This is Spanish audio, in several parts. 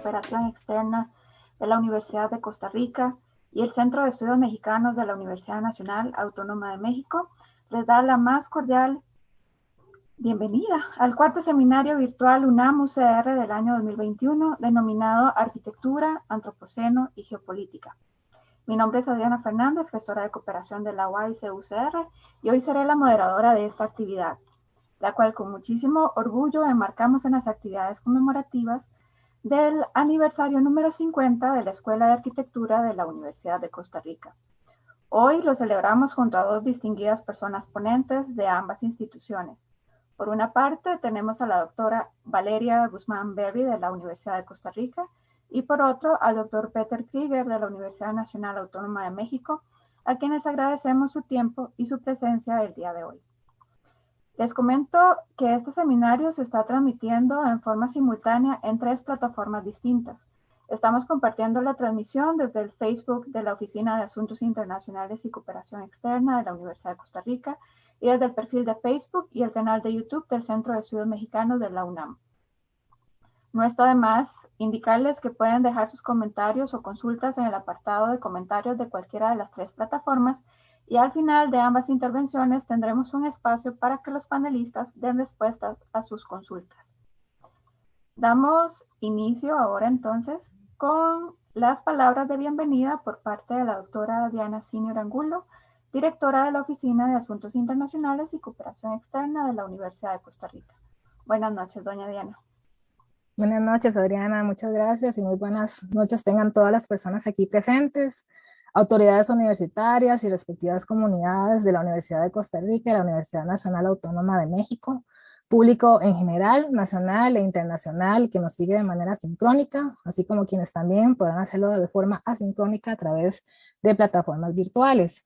Cooperación Externa de la Universidad de Costa Rica y el Centro de Estudios Mexicanos de la Universidad Nacional Autónoma de México les da la más cordial bienvenida al cuarto seminario virtual UNAM-UCR del año 2021, denominado Arquitectura, Antropoceno y Geopolítica. Mi nombre es Adriana Fernández, gestora de cooperación de la UAIC-UCR, y hoy seré la moderadora de esta actividad, la cual con muchísimo orgullo enmarcamos en las actividades conmemorativas del aniversario número 50 de la Escuela de Arquitectura de la Universidad de Costa Rica. Hoy lo celebramos junto a dos distinguidas personas ponentes de ambas instituciones. Por una parte, tenemos a la doctora Valeria Guzmán Berry de la Universidad de Costa Rica y por otro al doctor Peter Krieger de la Universidad Nacional Autónoma de México, a quienes agradecemos su tiempo y su presencia el día de hoy. Les comento que este seminario se está transmitiendo en forma simultánea en 3 plataformas distintas. Estamos compartiendo la transmisión desde el Facebook de la Oficina de Asuntos Internacionales y Cooperación Externa de la Universidad de Costa Rica y desde el perfil de Facebook y el canal de YouTube del Centro de Estudios Mexicanos de la UNAM. No está de más indicarles que pueden dejar sus comentarios o consultas en el apartado de comentarios de cualquiera de las 3 plataformas y al final de ambas intervenciones tendremos un espacio para que los panelistas den respuestas a sus consultas. Damos inicio ahora entonces con las palabras de bienvenida por parte de la doctora Diana Senior Angulo, directora de la Oficina de Asuntos Internacionales y Cooperación Externa de la Universidad de Costa Rica. Buenas noches, doña Diana. Buenas noches, Adriana. Muchas gracias y muy buenas noches tengan todas las personas aquí presentes, autoridades universitarias y respectivas comunidades de la Universidad de Costa Rica y la Universidad Nacional Autónoma de México, público en general, nacional e internacional que nos sigue de manera sincrónica, así como quienes también podrán hacerlo de forma asincrónica a través de plataformas virtuales.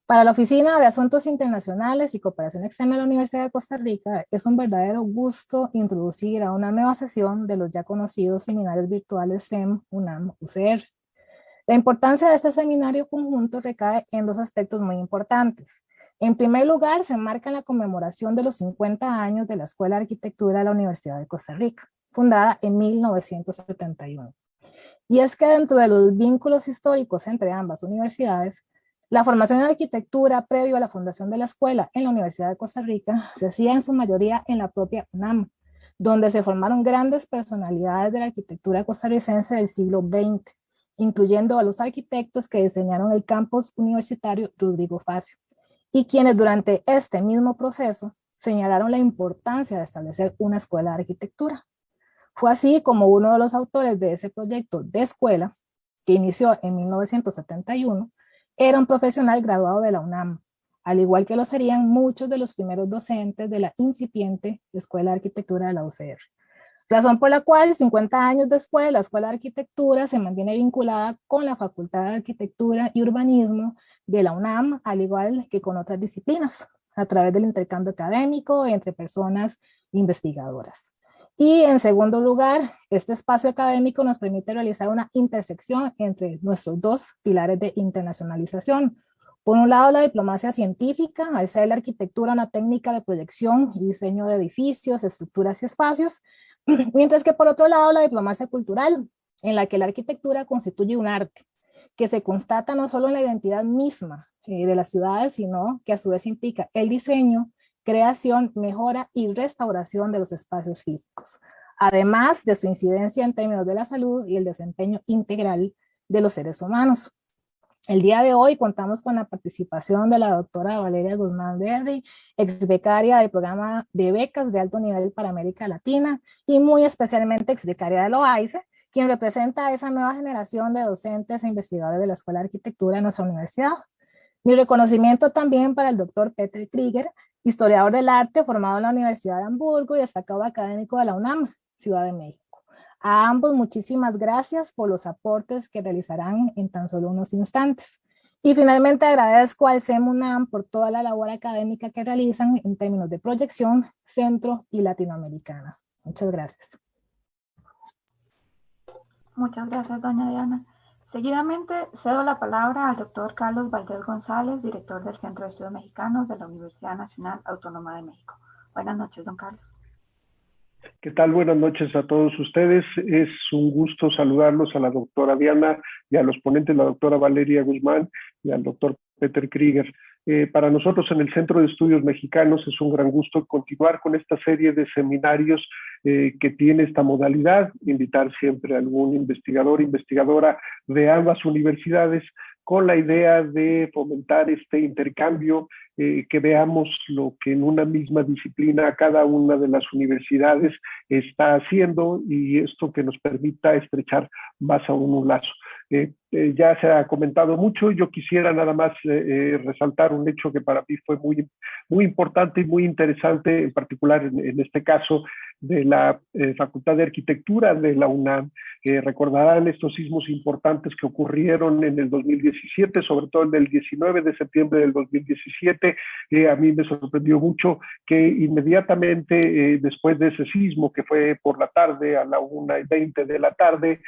Para la Oficina de Asuntos Internacionales y Cooperación Externa de la Universidad de Costa Rica, es un verdadero gusto introducir a una nueva sesión de los ya conocidos seminarios virtuales SEM UNAM-UCR. La importancia de este seminario conjunto recae en 2 aspectos muy importantes. En primer lugar, se enmarca en la conmemoración de los 50 años de la Escuela de Arquitectura de la Universidad de Costa Rica, fundada en 1971. Y es que dentro de los vínculos históricos entre ambas universidades, la formación en arquitectura previo a la fundación de la escuela en la Universidad de Costa Rica se hacía en su mayoría en la propia UNAM, donde se formaron grandes personalidades de la arquitectura costarricense del siglo XX, incluyendo a los arquitectos que diseñaron el campus universitario Rodrigo Facio, y quienes durante este mismo proceso señalaron la importancia de establecer una escuela de arquitectura. Fue así como uno de los autores de ese proyecto de escuela, que inició en 1971, era un profesional graduado de la UNAM, al igual que lo serían muchos de los primeros docentes de la incipiente Escuela de Arquitectura de la UCR. Razón por la cual, 50 años después, la Escuela de Arquitectura se mantiene vinculada con la Facultad de Arquitectura y Urbanismo de la UNAM, al igual que con otras disciplinas, a través del intercambio académico entre personas investigadoras. Y en segundo lugar, este espacio académico nos permite realizar una intersección entre nuestros 2 pilares de internacionalización. Por un lado, la diplomacia científica, al ser la arquitectura una técnica de proyección y diseño de edificios, estructuras y espacios, mientras que por otro lado, la diplomacia cultural, en la que la arquitectura constituye un arte, que se constata no solo en la identidad misma de las ciudades, sino que a su vez implica el diseño, creación, mejora y restauración de los espacios físicos, además de su incidencia en términos de la salud y el desempeño integral de los seres humanos. El día de hoy contamos con la participación de la doctora Valeria Guzmán Berry, ex becaria del programa de becas de alto nivel para América Latina y muy especialmente ex becaria de la OAICE, quien representa a esa nueva generación de docentes e investigadores de la Escuela de Arquitectura de nuestra universidad. Mi reconocimiento también para el doctor Peter Krieger, historiador del arte formado en la Universidad de Hamburgo y destacado académico de la UNAM, Ciudad de México. A ambos muchísimas gracias por los aportes que realizarán en tan solo unos instantes. Y finalmente agradezco al CEM UNAM por toda la labor académica que realizan en términos de proyección centro y latinoamericana. Muchas gracias. Muchas gracias, doña Diana. Seguidamente cedo la palabra al doctor Carlos Valdés González, director del Centro de Estudios Mexicanos de la Universidad Nacional Autónoma de México. Buenas noches, don Carlos. ¿Qué tal? Buenas noches a todos ustedes. Es un gusto saludarlos a la doctora Diana y a los ponentes, la doctora Valeria Guzmán y al doctor Peter Krieger. Para nosotros en el Centro de Estudios Mexicanos es un gran gusto continuar con esta serie de seminarios que tiene esta modalidad, invitar siempre a algún investigador, investigadora de ambas universidades con la idea de fomentar este intercambio, que veamos lo que en una misma disciplina cada una de las universidades está haciendo y esto que nos permita estrechar más aún un lazo. Ya se ha comentado mucho, yo quisiera nada más resaltar un hecho que para mí fue muy importante y muy interesante, en particular en este caso de la Facultad de Arquitectura de la UNAM. Recordarán estos sismos importantes que ocurrieron en el 2017, sobre todo en el 19 de septiembre del 2017. A mí me sorprendió mucho que inmediatamente después de ese sismo, que fue por la tarde, a la 1:20 de la tarde,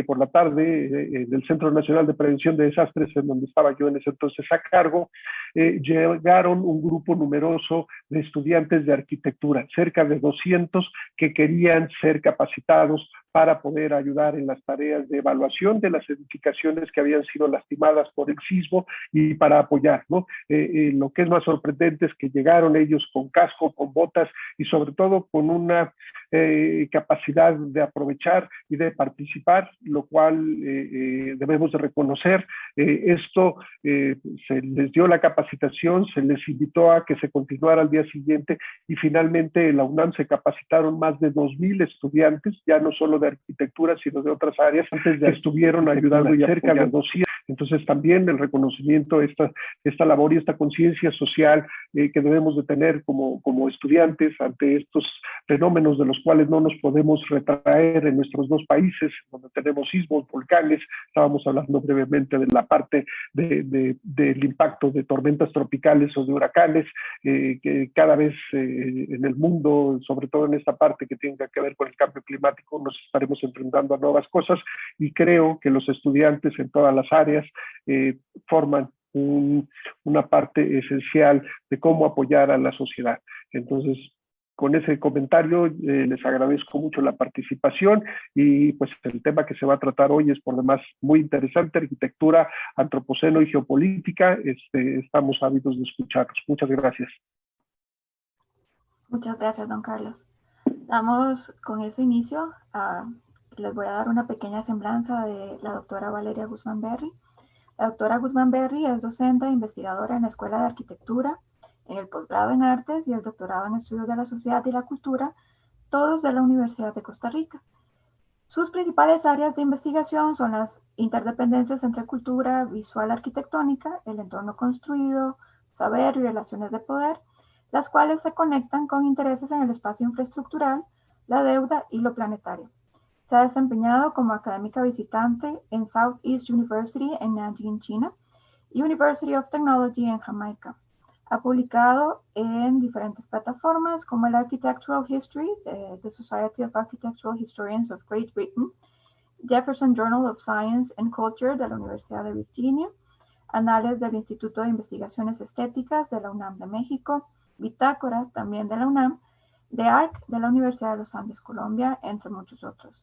por la tarde, del Centro Nacional de Prevención de Desastres, en donde estaba yo en ese entonces a cargo, llegaron un grupo numeroso de estudiantes de arquitectura, cerca de 200 que querían ser capacitados para poder ayudar en las tareas de evaluación de las edificaciones que habían sido lastimadas por el sismo y para apoyar, ¿no? Lo que es más sorprendente es que llegaron ellos con casco, con botas y sobre todo con una capacidad de aprovechar y de participar, lo cual debemos de reconocer. Esto se les dio la capacitación, se les invitó a que se continuara al día siguiente y finalmente en la UNAM se capacitaron más de 2,000 estudiantes, ya no solo de arquitectura, sino de otras áreas, antes de estuvieron ayudando y cerca de 200. Entonces también el reconocimiento, esta labor y esta conciencia social que debemos de tener como estudiantes ante estos fenómenos de los cuales no nos podemos retraer en nuestros dos países, donde tenemos sismos, volcanes. Estábamos hablando brevemente de la parte del impacto de tormentas tropicales o de huracanes, que cada vez en el mundo, sobre todo en esta parte que tenga que ver con el cambio climático, nos estaremos enfrentando a nuevas cosas y creo que los estudiantes en todas las áreas forman una parte esencial de cómo apoyar a la sociedad. Entonces, con ese comentario les agradezco mucho la participación y pues el tema que se va a tratar hoy es por demás muy interesante, arquitectura, antropoceno y geopolítica. Estamos ávidos de escucharlos. Muchas gracias. Muchas gracias, don Carlos. Damos con ese inicio. Les voy a dar una pequeña semblanza de la doctora Valeria Guzmán Berry. La doctora Guzmán Berry es docente e investigadora en la Escuela de Arquitectura, en el posgrado en Artes y el doctorado en Estudios de la Sociedad y la Cultura, todos de la Universidad de Costa Rica. Sus principales áreas de investigación son las interdependencias entre cultura visual arquitectónica, el entorno construido, saber y relaciones de poder, las cuales se conectan con intereses en el espacio infraestructural, la deuda y lo planetario. Se ha desempeñado como académica visitante en Southeast University en Nanjing, China, y University of Technology en Jamaica. Ha publicado en diferentes plataformas como el Architectural History, The Society of Architectural Historians of Great Britain, Jefferson Journal of Science and Culture de la Universidad de Virginia, Anales del Instituto de Investigaciones Estéticas de la UNAM de México, Bitácora, también de la UNAM, de ARC de la Universidad de los Andes, Colombia, entre muchos otros.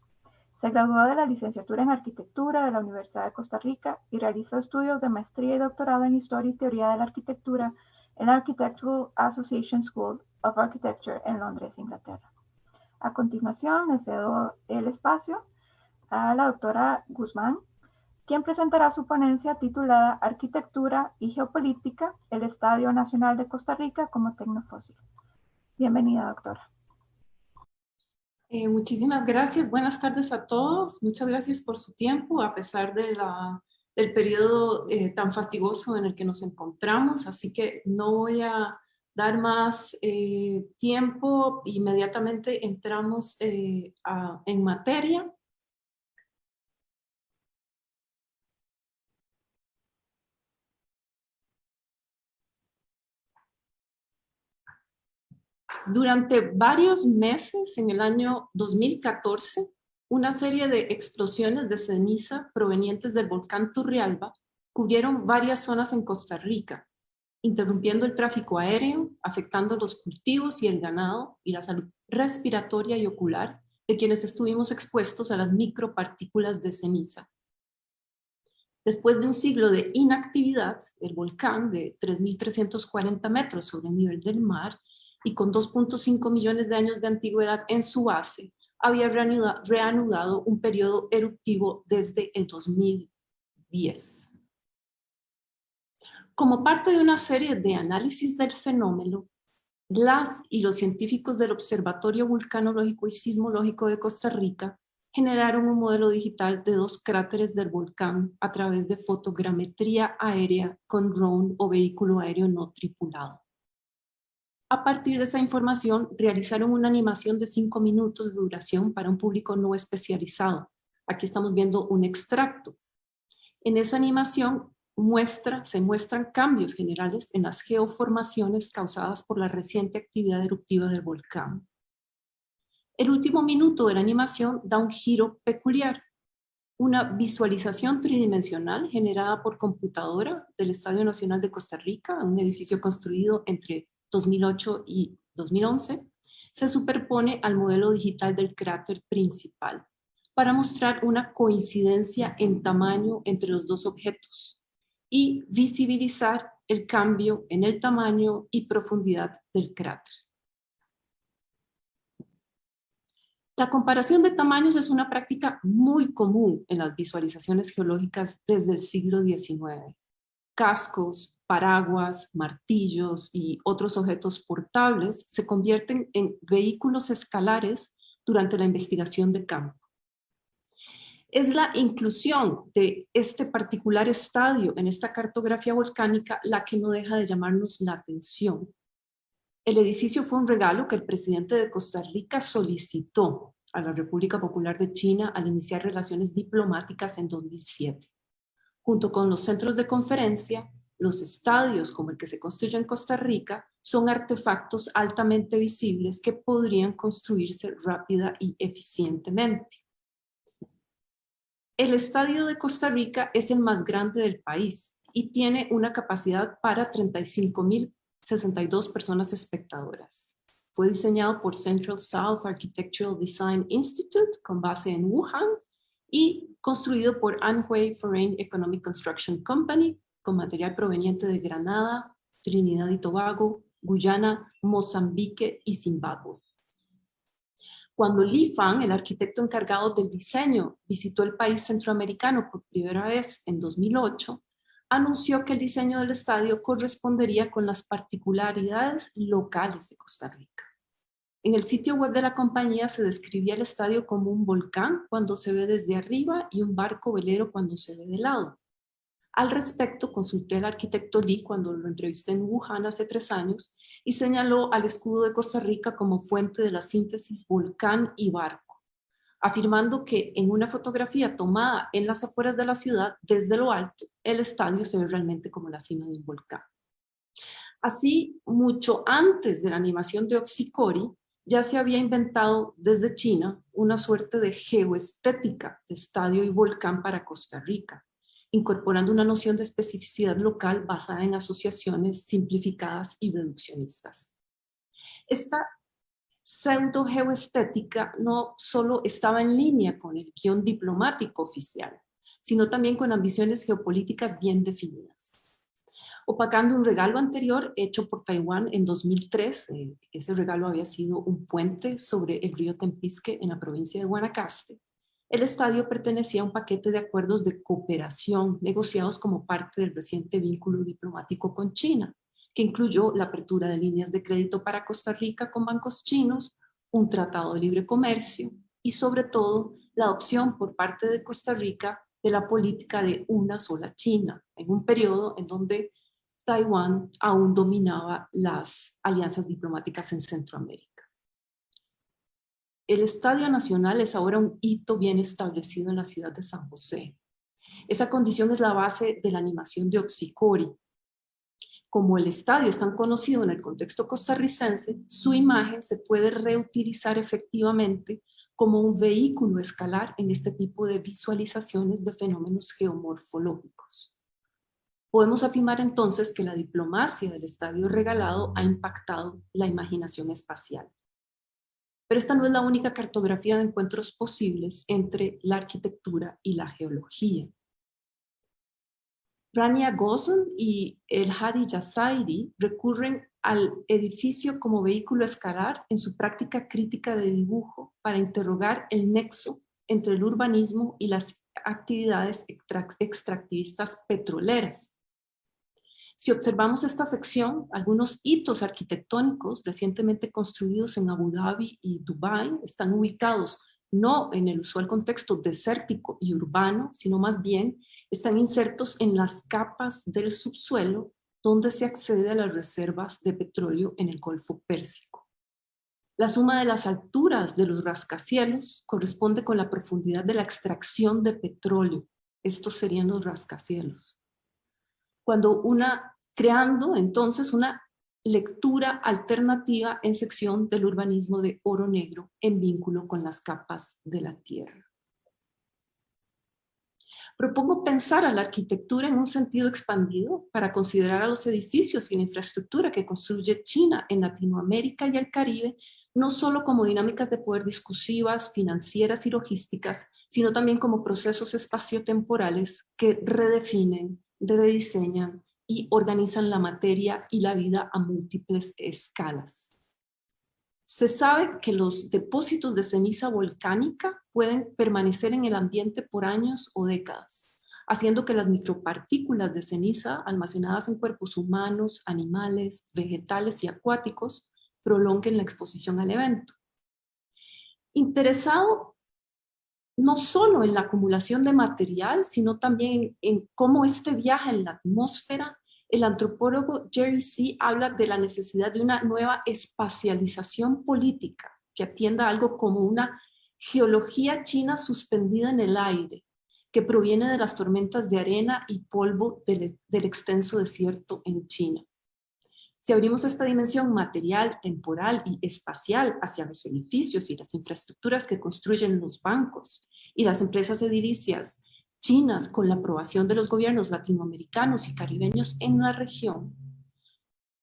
Se graduó de la licenciatura en Arquitectura de la Universidad de Costa Rica y realizó estudios de maestría y doctorado en Historia y Teoría de la Arquitectura en la Architectural Association School of Architecture en Londres, Inglaterra. A continuación, le cedo el espacio a la doctora Guzmán, quien presentará su ponencia titulada Arquitectura y Geopolítica, el Estadio Nacional de Costa Rica como Tecnofósil. Bienvenida, doctora. Muchísimas gracias. Buenas tardes a todos. Muchas gracias por su tiempo, a pesar de del periodo tan fastidioso en el que nos encontramos. Así que no voy a dar más tiempo. Inmediatamente entramos en materia. Durante varios meses en el año 2014, una serie de explosiones de ceniza provenientes del volcán Turrialba cubrieron varias zonas en Costa Rica, interrumpiendo el tráfico aéreo, afectando los cultivos y el ganado y la salud respiratoria y ocular de quienes estuvimos expuestos a las micropartículas de ceniza. Después de un siglo de inactividad, el volcán de 3.340 metros sobre el nivel del mar y con 2.5 millones de años de antigüedad en su base, había reanudado un periodo eruptivo desde el 2010. Como parte de una serie de análisis del fenómeno, las y los científicos del Observatorio Vulcanológico y Sismológico de Costa Rica generaron un modelo digital de 2 cráteres del volcán a través de fotogrametría aérea con drone o vehículo aéreo no tripulado. A partir de esa información, realizaron una animación de 5 minutos de duración para un público no especializado. Aquí estamos viendo un extracto. En esa animación se muestran cambios generales en las geoformaciones causadas por la reciente actividad eruptiva del volcán. El último minuto de la animación da un giro peculiar. Una visualización tridimensional generada por computadora del Estadio Nacional de Costa Rica, un edificio construido entre 2008 y 2011, se superpone al modelo digital del cráter principal para mostrar una coincidencia en tamaño entre los 2 objetos y visibilizar el cambio en el tamaño y profundidad del cráter. La comparación de tamaños es una práctica muy común en las visualizaciones geológicas desde el siglo XIX. Cascos, paraguas, martillos y otros objetos portables se convierten en vehículos escalares durante la investigación de campo. Es la inclusión de este particular estadio en esta cartografía volcánica la que no deja de llamarnos la atención. El edificio fue un regalo que el presidente de Costa Rica solicitó a la República Popular de China al iniciar relaciones diplomáticas en 2007. Junto con los centros de conferencia, los estadios como el que se construye en Costa Rica son artefactos altamente visibles que podrían construirse rápida y eficientemente. El estadio de Costa Rica es el más grande del país y tiene una capacidad para 35.062 personas espectadoras. Fue diseñado por Central South Architectural Design Institute con base en Wuhan y construido por Anhui Foreign Economic Construction Company con material proveniente de Granada, Trinidad y Tobago, Guyana, Mozambique y Zimbabue. Cuando Li Fan, el arquitecto encargado del diseño, visitó el país centroamericano por primera vez en 2008, anunció que el diseño del estadio correspondería con las particularidades locales de Costa Rica. En el sitio web de la compañía se describía el estadio como un volcán cuando se ve desde arriba y un barco velero cuando se ve de lado. Al respecto, consulté al arquitecto Li cuando lo entrevisté en Wuhan hace 3 años y señaló al escudo de Costa Rica como fuente de la síntesis volcán y barco, afirmando que en una fotografía tomada en las afueras de la ciudad, desde lo alto, el estadio se ve realmente como la cima de un volcán. Así, mucho antes de la animación de Oxycori, ya se había inventado desde China una suerte de geoestética de estadio y volcán para Costa Rica, incorporando una noción de especificidad local basada en asociaciones simplificadas y reduccionistas. Esta pseudo-geoestética no solo estaba en línea con el guión diplomático oficial, sino también con ambiciones geopolíticas bien definidas. Opacando un regalo anterior hecho por Taiwán en 2003, ese regalo había sido un puente sobre el río Tempisque en la provincia de Guanacaste. El estadio pertenecía a un paquete de acuerdos de cooperación negociados como parte del reciente vínculo diplomático con China, que incluyó la apertura de líneas de crédito para Costa Rica con bancos chinos, un tratado de libre comercio y sobre todo la adopción por parte de Costa Rica de la política de una sola China, en un periodo en donde Taiwán aún dominaba las alianzas diplomáticas en Centroamérica. El Estadio Nacional es ahora un hito bien establecido en la ciudad de San José. Esa condición es la base de la animación de Oxycori. Como el estadio es tan conocido en el contexto costarricense, su imagen se puede reutilizar efectivamente como un vehículo escalar en este tipo de visualizaciones de fenómenos geomorfológicos. Podemos afirmar entonces que la diplomacia del estadio regalado ha impactado la imaginación espacial. Pero esta no es la única cartografía de encuentros posibles entre la arquitectura y la geología. Rania Ghosn y el Hadi Yazairi recurren al edificio como vehículo escalar en su práctica crítica de dibujo para interrogar el nexo entre el urbanismo y las actividades extractivistas petroleras. Si observamos esta sección, algunos hitos arquitectónicos recientemente construidos en Abu Dhabi y Dubái están ubicados no en el usual contexto desértico y urbano, sino más bien están insertos en las capas del subsuelo donde se accede a las reservas de petróleo en el Golfo Pérsico. La suma de las alturas de los rascacielos corresponde con la profundidad de la extracción de petróleo. Estos serían los rascacielos. Creando entonces una lectura alternativa en sección del urbanismo de Oro Negro en vínculo con las capas de la tierra. Propongo pensar a la arquitectura en un sentido expandido para considerar a los edificios y la infraestructura que construye China en Latinoamérica y el Caribe, no solo como dinámicas de poder discursivas, financieras y logísticas, sino también como procesos espaciotemporales que redefinen, rediseñan y organizan la materia y la vida a múltiples escalas. Se sabe que los depósitos de ceniza volcánica pueden permanecer en el ambiente por años o décadas, haciendo que las micropartículas de ceniza almacenadas en cuerpos humanos, animales, vegetales y acuáticos prolonguen la exposición al evento. Interesado no solo en la acumulación de material, sino también en cómo este viaja en la atmósfera, el antropólogo Jerry C. habla de la necesidad de una nueva espacialización política que atienda a algo como una geología china suspendida en el aire, que proviene de las tormentas de arena y polvo del extenso desierto en China. Si abrimos esta dimensión material, temporal y espacial hacia los edificios y las infraestructuras que construyen los bancos y las empresas edilicias chinas con la aprobación de los gobiernos latinoamericanos y caribeños en la región,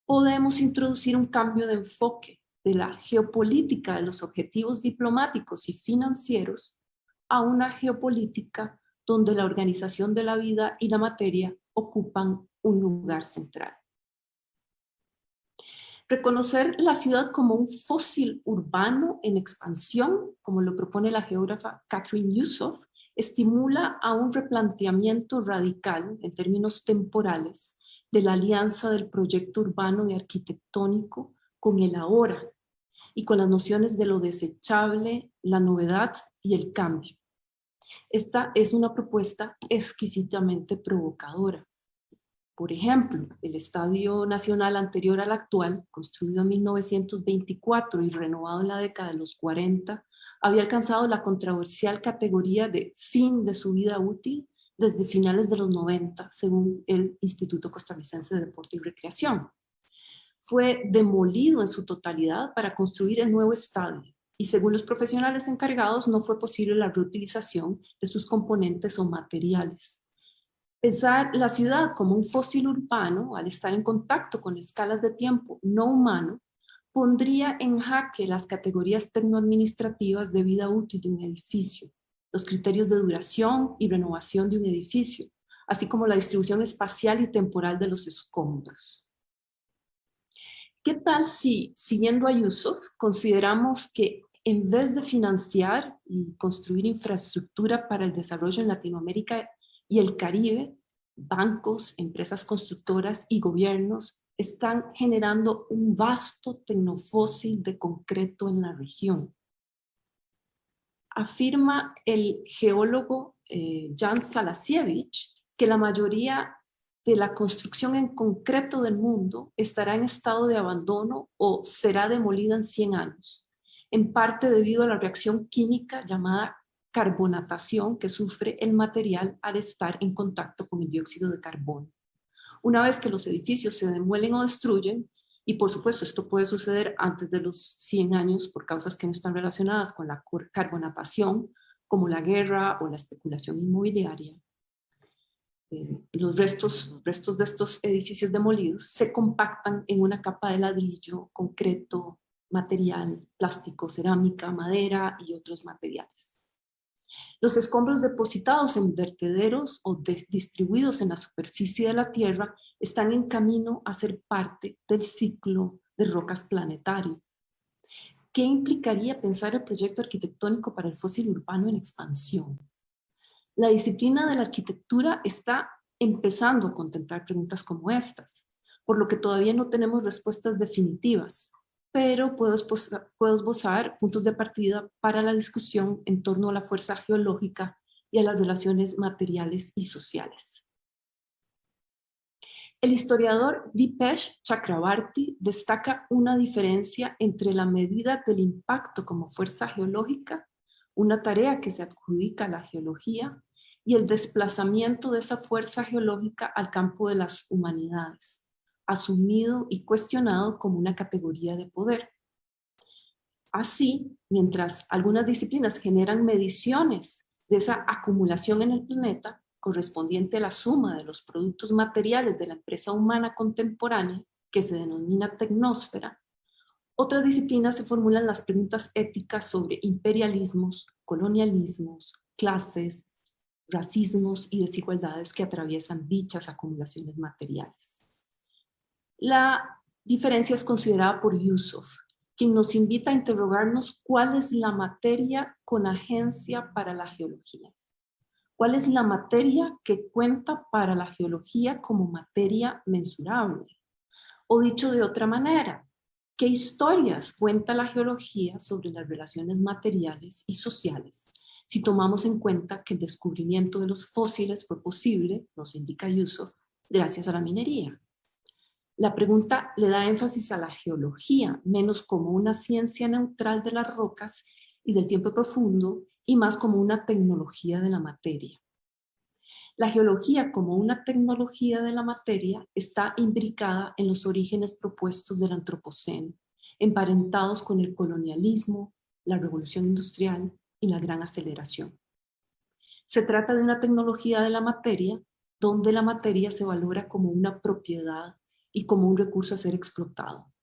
podemos introducir un cambio de enfoque de la geopolítica de los objetivos diplomáticos y financieros a una geopolítica donde la organización de la vida y la materia ocupan un lugar central. Reconocer la ciudad como un fósil urbano en expansión, como lo propone la geógrafa Catherine Yusuf, estimula a un replanteamiento radical en términos temporales de la alianza del proyecto urbano y arquitectónico con el ahora y con las nociones de lo desechable, la novedad y el cambio. Esta es una propuesta exquisitamente provocadora. Por ejemplo, el Estadio Nacional anterior al actual, construido en 1924 y renovado en la década de los 40, había alcanzado la controversial categoría de fin de su vida útil desde finales de los 90, según el Instituto Costarricense de Deporte y Recreación. Fue demolido en su totalidad para construir el nuevo estadio y según los profesionales encargados no fue posible la reutilización de sus componentes o materiales. Pensar la ciudad como un fósil urbano, al estar en contacto con escalas de tiempo no humano, pondría en jaque las categorías tecnoadministrativas de vida útil de un edificio, los criterios de duración y renovación de un edificio, así como la distribución espacial y temporal de los escombros. ¿Qué tal si, siguiendo a Yusuf, consideramos que en vez de financiar y construir infraestructura para el desarrollo en Latinoamérica y el Caribe, bancos, empresas constructoras y gobiernos están generando un vasto tecnofósil de concreto en la región? Afirma el geólogo Jan Salasiewicz que la mayoría de la construcción en concreto del mundo estará en estado de abandono o será demolida en 100 años, en parte debido a la reacción química llamada carbonatación que sufre el material al estar en contacto con el dióxido de carbono. Una vez que los edificios se demuelen o destruyen, y por supuesto esto puede suceder antes de los 100 años por causas que no están relacionadas con la carbonatación, como la guerra o la especulación inmobiliaria, los restos de estos edificios demolidos se compactan en una capa de ladrillo, concreto, material, plástico, cerámica, madera y otros materiales. Los escombros depositados en vertederos o distribuidos en la superficie de la Tierra están en camino a ser parte del ciclo de rocas planetario. ¿Qué implicaría pensar el proyecto arquitectónico para el fósil urbano en expansión? La disciplina de la arquitectura está empezando a contemplar preguntas como estas, por lo que todavía no tenemos respuestas definitivas, pero puedo esbozar puntos de partida para la discusión en torno a la fuerza geológica y a las relaciones materiales y sociales. El historiador Dipesh Chakrabarty destaca una diferencia entre la medida del impacto como fuerza geológica, una tarea que se adjudica a la geología, y el desplazamiento de esa fuerza geológica al campo de las humanidades, asumido y cuestionado como una categoría de poder. Así, mientras algunas disciplinas generan mediciones de esa acumulación en el planeta, correspondiente a la suma de los productos materiales de la empresa humana contemporánea, que se denomina tecnósfera, otras disciplinas se formulan las preguntas éticas sobre imperialismos, colonialismos, clases, racismos y desigualdades que atraviesan dichas acumulaciones materiales. La diferencia es considerada por Yusuf, quien nos invita a interrogarnos cuál es la materia con agencia para la geología. ¿Cuál es la materia que cuenta para la geología como materia mensurable? O dicho de otra manera, ¿qué historias cuenta la geología sobre las relaciones materiales y sociales? Si tomamos en cuenta que el descubrimiento de los fósiles fue posible, nos indica Yusuf, gracias a la minería. La pregunta le da énfasis a la geología, menos como una ciencia neutral de las rocas y del tiempo profundo, y más como una tecnología de la materia. La geología como una tecnología de la materia está imbricada en los orígenes propuestos del Antropoceno, emparentados con el colonialismo, la revolución industrial y la gran aceleración. Se trata de una tecnología de la materia donde la materia se valora como una propiedad y como un recurso a ser explotado.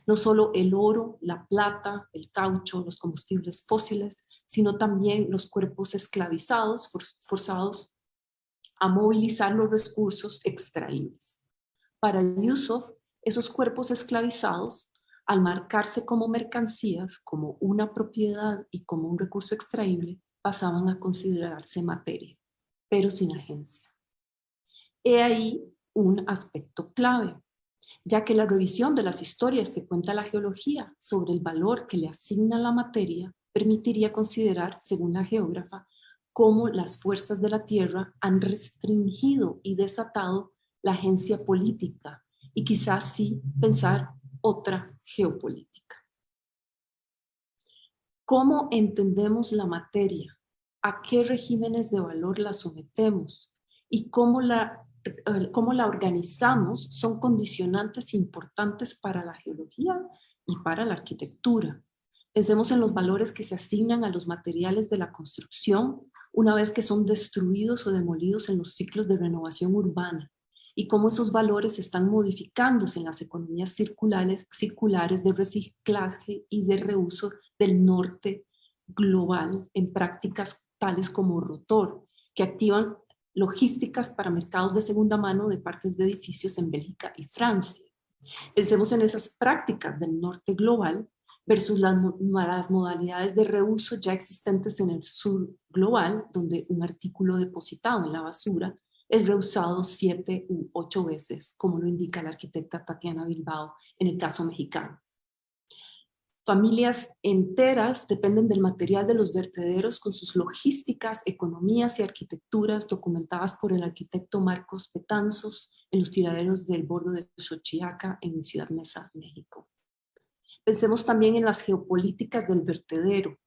No solo el oro, la plata, el caucho, los combustibles fósiles, sino también los cuerpos esclavizados, forzados a movilizar los recursos extraíbles. Para Yusuf, esos cuerpos esclavizados, al marcarse como mercancías, como una propiedad y como un recurso extraíble, pasaban a considerarse materia, pero sin agencia. He ahí un aspecto clave, ya que la revisión de las historias que cuenta la geología sobre el valor que le asigna la materia permitiría considerar, según la geógrafa, cómo las fuerzas de la Tierra han restringido y desatado la agencia política y quizás sí pensar otra geopolítica. ¿Cómo entendemos la materia? ¿A qué regímenes de valor la sometemos? ¿Y cómo la organizamos? Son condicionantes importantes para la geología y para la arquitectura. Pensemos en los valores que se asignan a los materiales de la construcción una vez que son destruidos o demolidos en los ciclos de renovación urbana, y cómo esos valores están modificándose en las economías circulares de reciclaje y de reuso del norte global en prácticas tales como Rotor, que activan logísticas para mercados de segunda mano de partes de edificios en Bélgica y Francia. Pensemos en esas prácticas del norte global versus las modalidades de reuso ya existentes en el sur global, donde un artículo depositado en la basura es reusado 7 u 8 veces, como lo indica la arquitecta Tatiana Bilbao en el caso mexicano. Familias enteras dependen del material de los vertederos con sus logísticas, economías y arquitecturas documentadas por el arquitecto Marcos Betanzos en los tiraderos del bordo de Xochiaca en Ciudad Meza, México. Pensemos también en las geopolíticas del vertedero.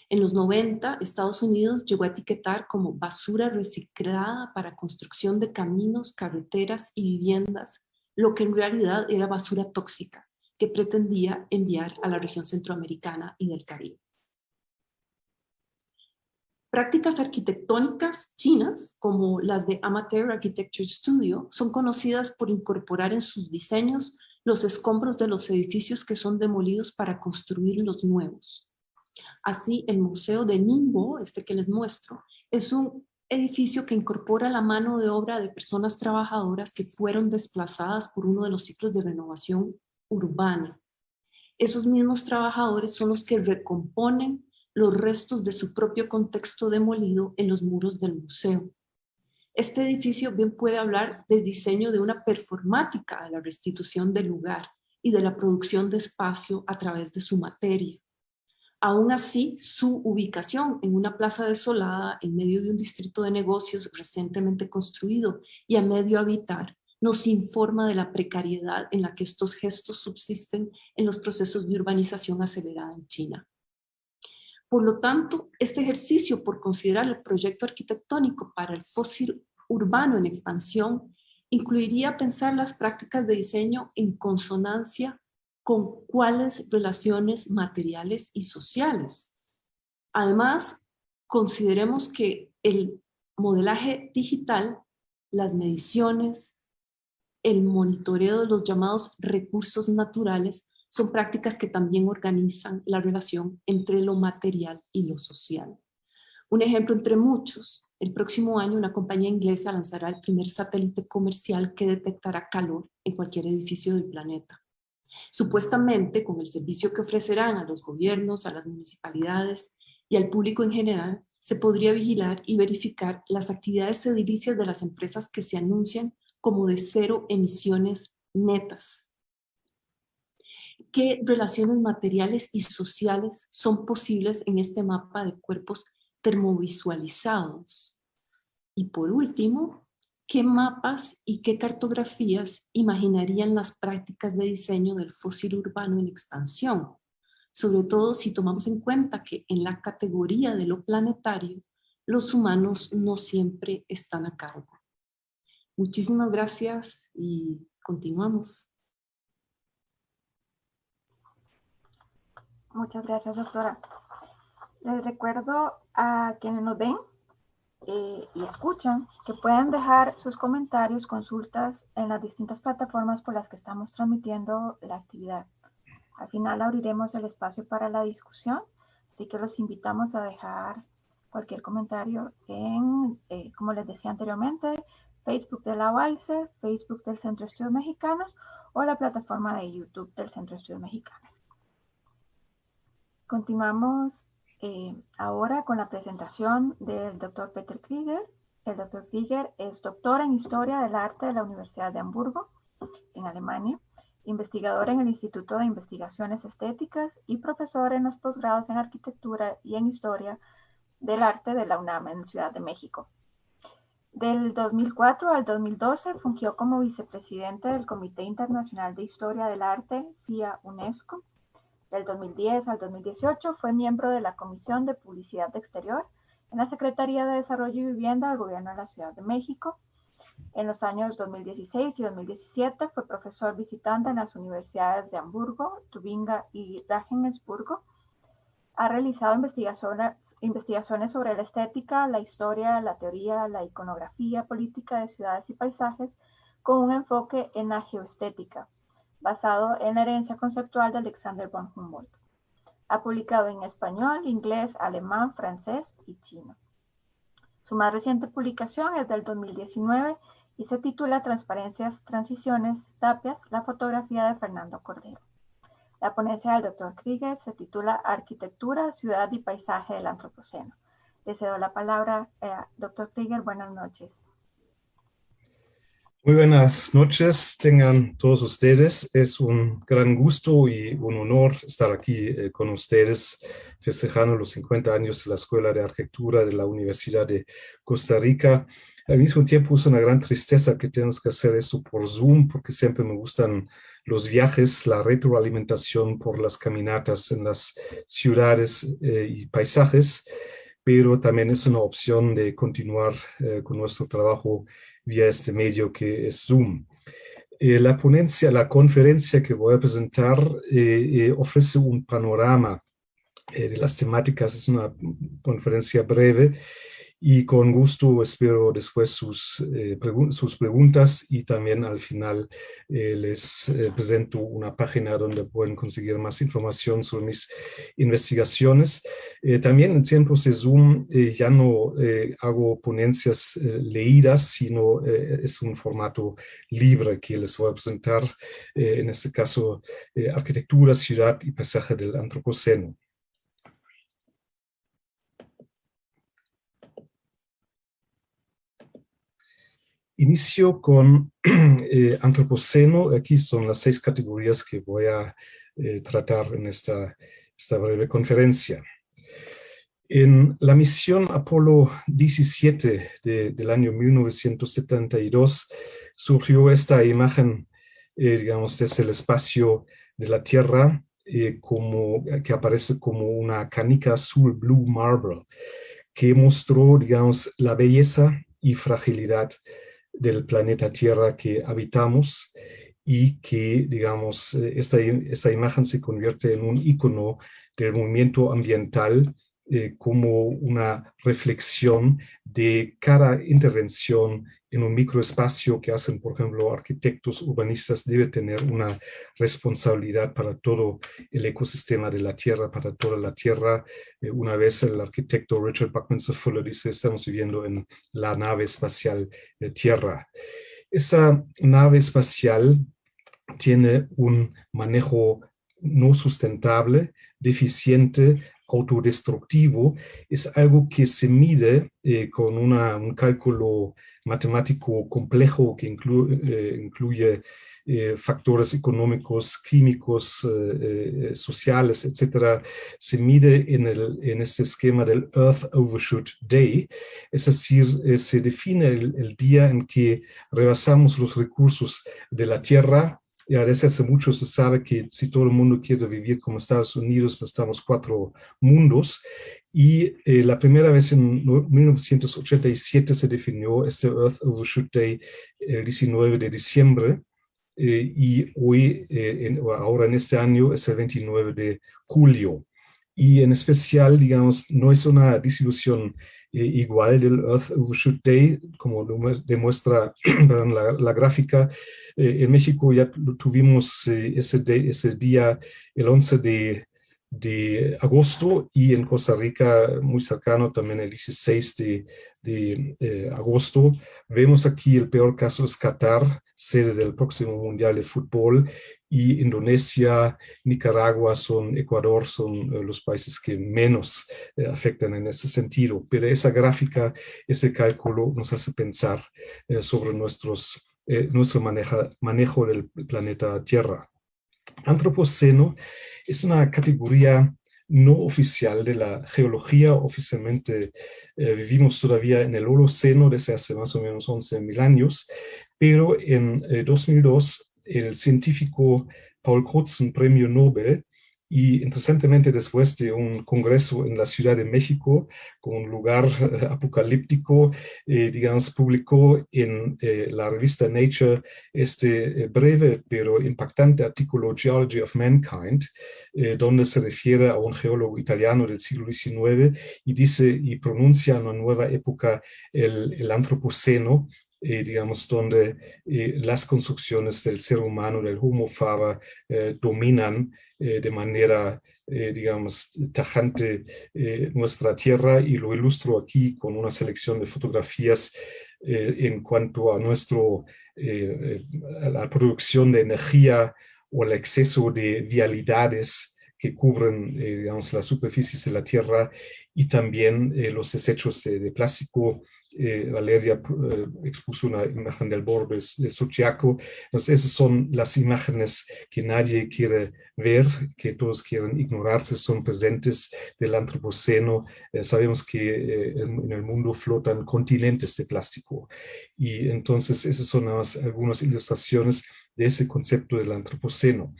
En los 90, Estados Unidos llegó a etiquetar como basura reciclada para construcción de caminos, carreteras y viviendas, lo que en realidad era basura tóxica que pretendía enviar a la región centroamericana y del Caribe. Prácticas arquitectónicas chinas, como las de Amateur Architecture Studio, son conocidas por incorporar en sus diseños los escombros de los edificios que son demolidos para construir los nuevos. Así, el Museo de Ningbo, este que les muestro, es un edificio que incorpora la mano de obra de personas trabajadoras que fueron desplazadas por uno de los ciclos de renovación urbana. Esos mismos trabajadores son los que recomponen los restos de su propio contexto demolido en los muros del museo. Este edificio bien puede hablar del diseño de una performática de la restitución del lugar y de la producción de espacio a través de su materia. Aún así, su ubicación en una plaza desolada en medio de un distrito de negocios recientemente construido y a medio habitar nos informa de la precariedad en la que estos gestos subsisten en los procesos de urbanización acelerada en China. Por lo tanto, este ejercicio por considerar el proyecto arquitectónico para el fósil urbano en expansión incluiría pensar las prácticas de diseño en consonancia con cuáles relaciones materiales y sociales. Además, consideremos que el modelaje digital, las mediciones, el monitoreo de los llamados recursos naturales son prácticas que también organizan la relación entre lo material y lo social. Un ejemplo entre muchos: el próximo año una compañía inglesa lanzará el primer satélite comercial que detectará calor en cualquier edificio del planeta. Supuestamente, con el servicio que ofrecerán a los gobiernos, a las municipalidades y al público en general, se podría vigilar y verificar las actividades edilicias de las empresas que se anuncian como de cero emisiones netas. ¿Qué relaciones materiales y sociales son posibles en este mapa de cuerpos termovisualizados? Y por último, ¿qué mapas y qué cartografías imaginarían las prácticas de diseño del fósil urbano en expansión? Sobre todo si tomamos en cuenta que en la categoría de lo planetario, los humanos no siempre están a cargo. Muchísimas gracias y continuamos. Muchas gracias, doctora. Les recuerdo a quienes nos ven y escuchan que pueden dejar sus comentarios, consultas en las distintas plataformas por las que estamos transmitiendo la actividad. Al final abriremos el espacio para la discusión, así que los invitamos a dejar cualquier comentario en, como les decía anteriormente, Facebook de la OAICE, Facebook del Centro de Estudios Mexicanos o la plataforma de YouTube del Centro de Estudios Mexicanos. Continuamos ahora con la presentación del Dr. Peter Krieger. El Dr. Krieger es doctor en Historia del Arte de la Universidad de Hamburgo, en Alemania, investigador en el Instituto de Investigaciones Estéticas y profesor en los posgrados en Arquitectura y en Historia del Arte de la UNAM en Ciudad de México. Del 2004 al 2012 fungió como vicepresidente del Comité Internacional de Historia del Arte, CIA UNESCO. Del 2010 al 2018 fue miembro de la Comisión de Publicidad Exterior en la Secretaría de Desarrollo y Vivienda del Gobierno de la Ciudad de México. En los años 2016 y 2017 fue profesor visitante en las universidades de Hamburgo, Tubinga y Regensburgo. Ha realizado investigaciones sobre la estética, la historia, la teoría, la iconografía política de ciudades y paisajes con un enfoque en la geoestética, basado en la herencia conceptual de Alexander von Humboldt. Ha publicado en español, inglés, alemán, francés y chino. Su más reciente publicación es del 2019 y se titula Transparencias, Transiciones, Tapias, la fotografía de Fernando Cordero. La ponencia del Dr. Krieger se titula Arquitectura, Ciudad y Paisaje del Antropoceno. Le cedo la palabra a Dr. Krieger. Buenas noches. Muy buenas noches, tengan todos ustedes. Es un gran gusto y un honor estar aquí con ustedes festejando los 50 años de la Escuela de Arquitectura de la Universidad de Costa Rica. Al mismo tiempo es una gran tristeza que tenemos que hacer eso por Zoom, porque siempre me gustan los viajes, la retroalimentación por las caminatas en las ciudades y paisajes, pero también es una opción de continuar con nuestro trabajo vía este medio que es Zoom. La conferencia que voy a presentar ofrece un panorama de las temáticas. Es una conferencia breve y con gusto espero después sus preguntas, y también al final les presento una página donde pueden conseguir más información sobre mis investigaciones. También en tiempos de Zoom ya no hago ponencias leídas, sino es un formato libre que les voy a presentar, en este caso arquitectura, ciudad y paisaje del Antropoceno. Inicio con Antropoceno. Aquí son las 6 categorías que voy a tratar en esta breve conferencia. En la misión Apolo 17 del año 1972 surgió esta imagen, digamos, desde el espacio de la Tierra, que aparece como una canica azul, blue marble, que mostró, digamos, la belleza y fragilidad del planeta Tierra que habitamos, y que, digamos, esta imagen se convierte en un icono del movimiento ambiental, como una reflexión de cada intervención en un microespacio que hacen, por ejemplo, arquitectos urbanistas. Debe tener una responsabilidad para todo el ecosistema de la Tierra, para toda la Tierra. Una vez el arquitecto Richard Buckminster Fuller dice: estamos viviendo en la nave espacial de Tierra. Esa nave espacial tiene un manejo no sustentable, deficiente, autodestructivo. Es algo que se mide con un cálculo matemático complejo que incluye factores económicos, químicos, sociales, etc. Se mide en este esquema del Earth Overshoot Day, es decir, se define el día en que rebasamos los recursos de la Tierra. Ya desde hace mucho se sabe que si todo el mundo quiere vivir como Estados Unidos, necesitamos 4 mundos. Y la primera vez en 1987 se definió este Earth Overshoot Day el 19 de diciembre. Y hoy, ahora en este año, es el 29 de julio. Y en especial, digamos, no es una distribución igual del Earth Overshoot Day, como demuestra la gráfica. En México ya tuvimos ese día el 11 de agosto, y en Costa Rica, muy cercano, también el 16 de agosto. Vemos aquí el peor caso es Qatar, sede del próximo Mundial de Fútbol, y Indonesia, Nicaragua, Ecuador son los países que menos afectan en ese sentido. Pero esa gráfica, ese cálculo nos hace pensar sobre nuestro manejo del planeta Tierra. Antropoceno es una categoría no oficial de la geología. Oficialmente vivimos todavía en el Holoceno desde hace más o menos 11.000 años, pero en 2002 el científico Paul Crutzen, premio Nobel, y interesantemente después de un congreso en la Ciudad de México, con un lugar apocalíptico, digamos, publicó en la revista Nature este breve pero impactante artículo Geology of Mankind, donde se refiere a un geólogo italiano del siglo XIX y dice y pronuncia una nueva época, el Antropoceno, digamos, donde las construcciones del ser humano, del Homo faber, dominan de manera, digamos, tajante nuestra Tierra. Y lo ilustro aquí con una selección de fotografías en cuanto a la producción de energía o el exceso de vialidades que cubren, digamos, las superficies de la Tierra, y también los desechos de plástico. Valeria expuso una imagen del borde de Suchiaco. Entonces, esas son las imágenes que nadie quiere ver, que todos quieren ignorar, que son presentes del Antropoceno. Sabemos que en el mundo flotan continentes de plástico. Y entonces, esas son algunas ilustraciones de ese concepto del Antropoceno.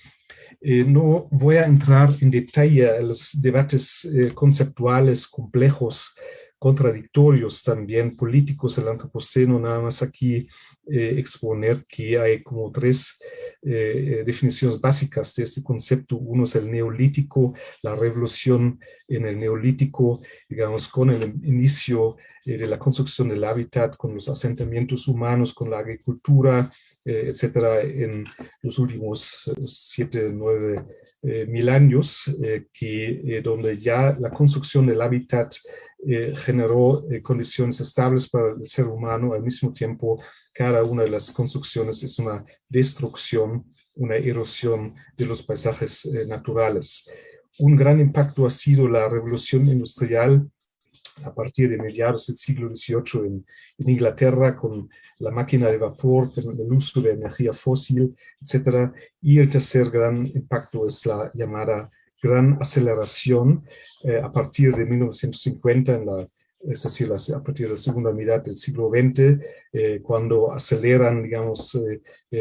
No voy a entrar en detalle en los debates conceptuales complejos contradictorios también políticos del Antropoceno. Nada más aquí exponer que hay como tres definiciones básicas de este concepto. Uno es el neolítico, la revolución en el neolítico, digamos, con el inicio de la construcción del hábitat, con los asentamientos humanos, con la agricultura, etcétera, en los últimos 7, 9 mil años, donde ya la construcción del hábitat generó condiciones estables para el ser humano. Al mismo tiempo, cada una de las construcciones es una destrucción, una erosión de los paisajes naturales. Un gran impacto ha sido la revolución industrial a partir de mediados del siglo XVIII en Inglaterra, con la máquina de vapor, con el uso de energía fósil, etc. Y el tercer gran impacto es la llamada gran aceleración a partir de 1950, es decir, a partir de la segunda mitad del siglo XX, cuando aceleran, digamos,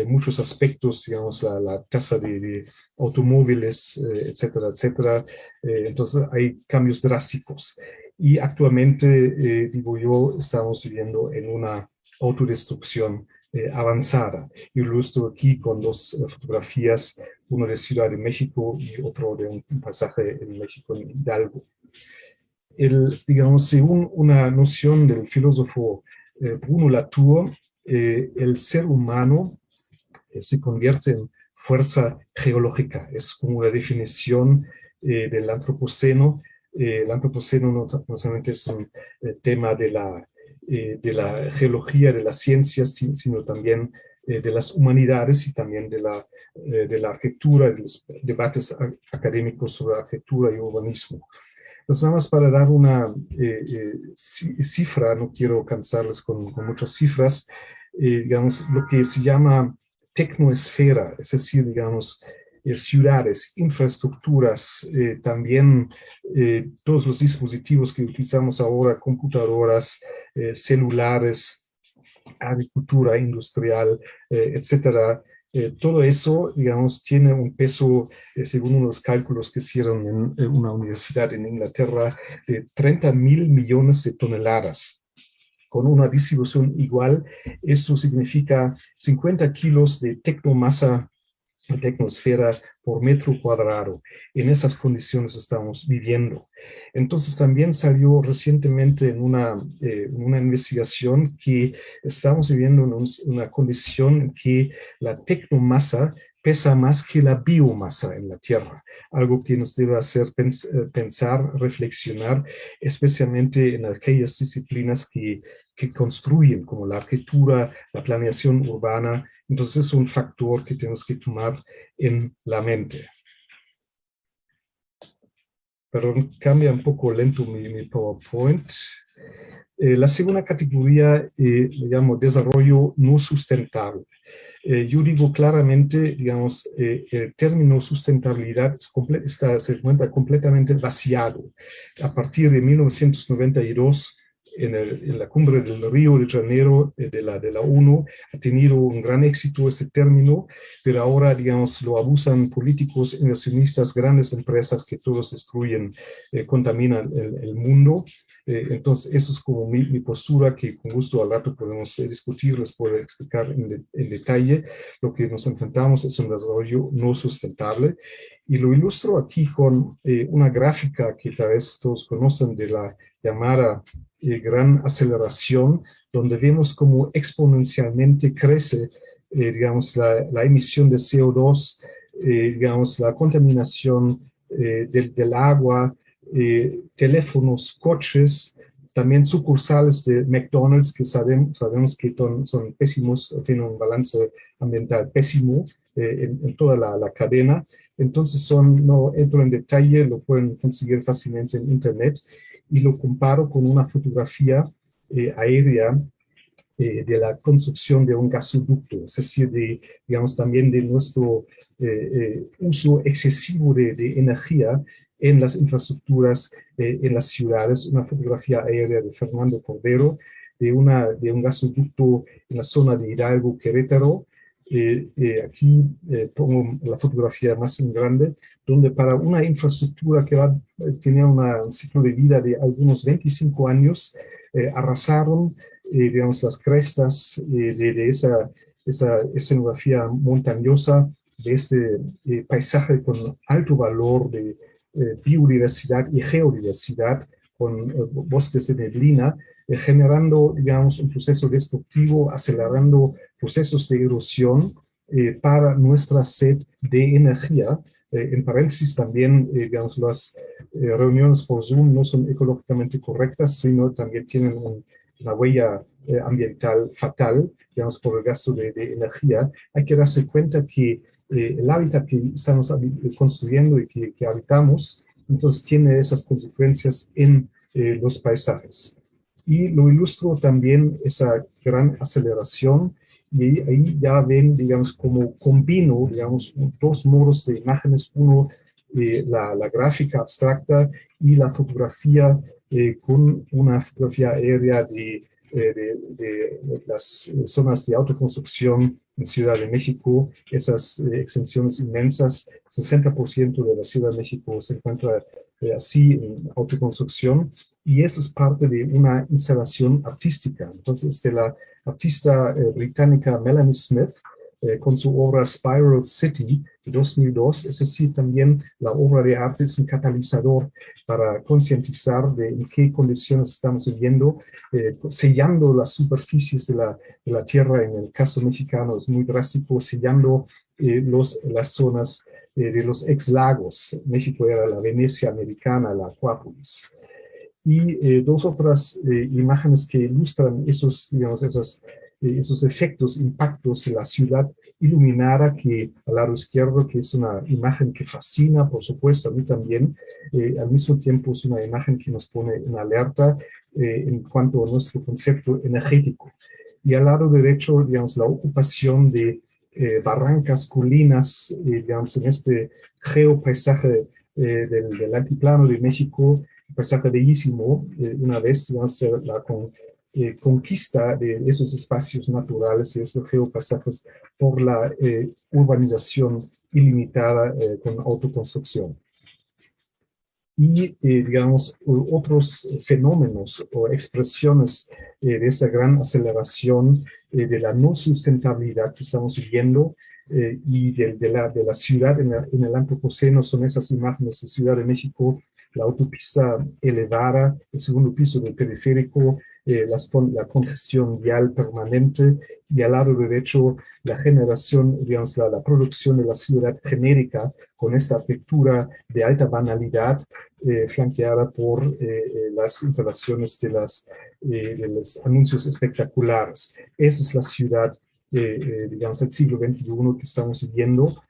muchos aspectos, digamos, la tasa de automóviles, etcétera, etcétera. Entonces hay cambios drásticos. Y actualmente, digo yo, estamos viviendo en una autodestrucción avanzada. Yo lo ilustro aquí con dos fotografías, uno de Ciudad de México y otro de un pasaje en México, en Hidalgo. Digamos, según una noción del filósofo Bruno Latour, el ser humano se convierte en fuerza geológica. Es como una definición del antropoceno. El antropoceno no solamente es un tema de la geología, de las ciencias, sino también de las humanidades y también de la arquitectura, de los debates académicos sobre arquitectura y urbanismo. Entonces, nada más para dar una cifra, no quiero cansarles con muchas cifras, digamos, lo que se llama tecnoesfera, es decir, digamos, ciudades, infraestructuras, también todos los dispositivos que utilizamos ahora, computadoras, celulares, agricultura industrial, etcétera. Todo eso, digamos, tiene un peso, según unos cálculos que hicieron en una universidad en Inglaterra, de 30.000 millones de toneladas. Con una distribución igual, eso significa 50 kilos de tecnomasa, tecnosfera por metro cuadrado. En esas condiciones estamos viviendo. Entonces también salió recientemente en una investigación que estamos viviendo en una condición en que la tecnomasa pesa más que la biomasa en la Tierra, algo que nos debe hacer pensar, reflexionar, especialmente en aquellas disciplinas que construyen, como la arquitectura, la planeación urbana. Entonces es un factor que tenemos que tomar en la mente. Perdón, cambia un poco lento mi PowerPoint. La segunda categoría le llamo desarrollo no sustentable. Yo digo claramente, digamos, el término sustentabilidad se encuentra completamente vaciado. A partir de 1992, en la cumbre del Río de Janeiro de la ONU, ha tenido un gran éxito este término, pero ahora, digamos, lo abusan políticos, inversionistas, grandes empresas que todos destruyen, contaminan el mundo. Entonces, eso es como mi postura, que con gusto al rato podemos discutir, les puedo explicar en detalle. Lo que nos enfrentamos es un desarrollo no sustentable, y lo ilustro aquí con una gráfica que tal vez todos conocen, de la llamada gran aceleración, donde vemos cómo exponencialmente crece, digamos, la emisión de CO2, digamos, la contaminación del agua, teléfonos, coches, también sucursales de McDonald's, que sabemos que son pésimos, tienen un balance ambiental pésimo en toda la cadena. Entonces no entro en detalle, lo pueden conseguir fácilmente en internet, y lo comparo con una fotografía aérea de la construcción de un gasoducto, es decir, digamos, también de nuestro uso excesivo de energía en las infraestructuras, en las ciudades. Una fotografía aérea de Fernando Cordero de un gasoducto en la zona de Hidalgo, Querétaro, Aquí pongo la fotografía más en grande, donde para una infraestructura que tenía un ciclo de vida de algunos 25 años, arrasaron, digamos, las crestas de esa escenografía montañosa, de ese paisaje con alto valor de biodiversidad y geodiversidad, con bosques de neblina, generando, digamos, un proceso destructivo, acelerando procesos de erosión para nuestra sed de energía. En paréntesis también, digamos, las reuniones por Zoom no son ecológicamente correctas, sino también tienen una huella ambiental fatal, digamos, por el gasto de energía. Hay que darse cuenta que el hábitat que estamos construyendo y que habitamos, entonces tiene esas consecuencias en los paisajes. Y lo ilustro también esa gran aceleración, y ahí ya ven, digamos, cómo combino, digamos, dos modos de imágenes, uno la gráfica abstracta y la fotografía con una fotografía aérea de las zonas de autoconstrucción en Ciudad de México, esas extensiones inmensas. 60% de la Ciudad de México se encuentra así en autoconstrucción, y eso es parte de una instalación artística. Entonces, de la artista británica Melanie Smith, con su obra Spiral City de 2002, es decir, también la obra de arte es un catalizador para concientizar de en qué condiciones estamos viviendo, sellando las superficies de la tierra. En el caso mexicano es muy drástico, sellando las zonas de los ex lagos. México era la Venecia americana, la Acuópolis. Y dos otras imágenes que ilustran esos, digamos, esos efectos, impactos de la ciudad iluminada, que al lado izquierdo, que es una imagen que fascina, por supuesto, a mí también, al mismo tiempo es una imagen que nos pone en alerta en cuanto a nuestro concepto energético. Y al lado derecho, digamos, la ocupación de barrancas, colinas, digamos, en este geopaisaje del altiplano de México, paisaje bellísimo, una vez, digamos, la conquista de esos espacios naturales y esos geopaisajes por la urbanización ilimitada con autoconstrucción. Y, digamos, otros fenómenos o expresiones de esta gran aceleración de la no sustentabilidad que estamos viviendo y de la ciudad en el Antropoceno son esas imágenes de Ciudad de México, la autopista elevada, el segundo piso del periférico, la congestión vial permanente, y al lado derecho la generación, digamos, la producción de la ciudad genérica con esta arquitectura de alta banalidad, flanqueada por las instalaciones de los anuncios espectaculares. Esa es la ciudad, digamos, del siglo XXI que estamos viviendo,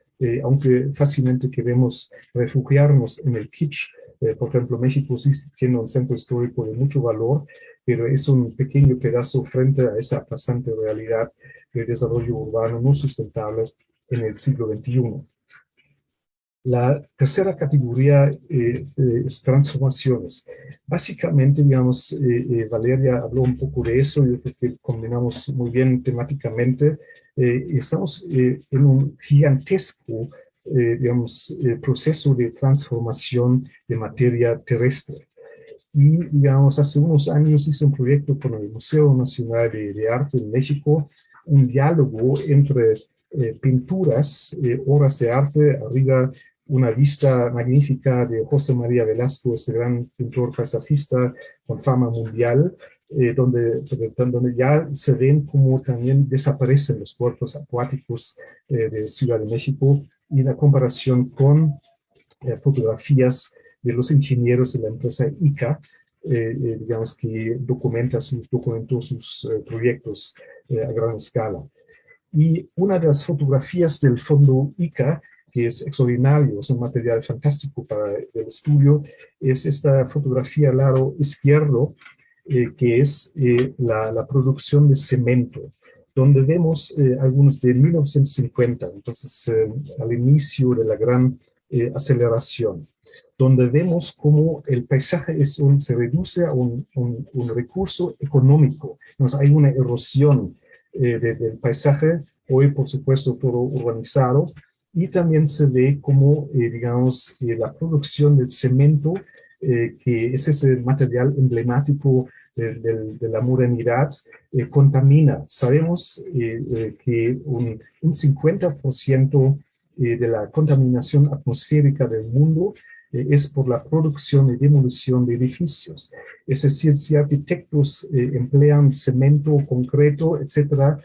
aunque fácilmente queremos refugiarnos en el kitsch. Por ejemplo, México sí tiene un centro histórico de mucho valor, pero es un pequeño pedazo frente a esa aplastante realidad del desarrollo urbano no sustentable en el siglo XXI. La tercera categoría es transformaciones. Básicamente, digamos, Valeria habló un poco de eso, yo creo que combinamos muy bien temáticamente. Estamos en un gigantesco digamos, proceso de transformación de materia terrestre. Y, digamos, hace unos años hice un proyecto con el Museo Nacional de Arte en México, un diálogo entre pinturas, obras de arte, arriba una vista magnífica de José María Velasco, este gran pintor paisajista con fama mundial, donde ya se ven cómo también desaparecen los cuerpos acuáticos de Ciudad de México, y la comparación con fotografías de los ingenieros de la empresa ICA, digamos, que documentó sus proyectos a gran escala. Y una de las fotografías del fondo ICA, que es extraordinario, es un material fantástico para el estudio, es esta fotografía al lado izquierdo, que es la producción de cemento, donde vemos algunos de 1950, entonces al inicio de la gran aceleración, donde vemos cómo el paisaje se reduce a un recurso económico. Entonces hay una erosión del paisaje hoy por supuesto todo urbanizado, y también se ve como, digamos, la producción del cemento, que es ese material emblemático de la modernidad, contamina. Sabemos que un 50% de la contaminación atmosférica del mundo es por la producción y demolición de edificios. Es decir, si arquitectos emplean cemento, concreto, etcétera,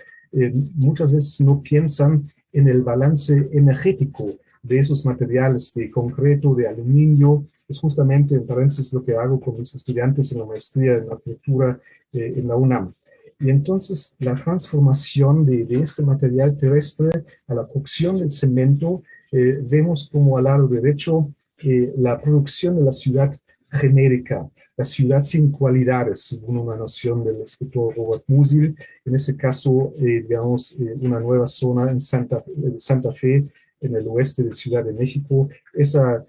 muchas veces no piensan en el balance energético de esos materiales de concreto, de aluminio. Es justamente, en paréntesis, lo que hago con mis estudiantes en la maestría en arquitectura en la UNAM. Y entonces la transformación de este material terrestre a la cocción del cemento, vemos como al lado derecho la producción de la ciudad genérica, la ciudad sin cualidades, según una noción del escritor Robert Musil. En ese caso, digamos, una nueva zona en Santa Fe, en el oeste de Ciudad de México, esa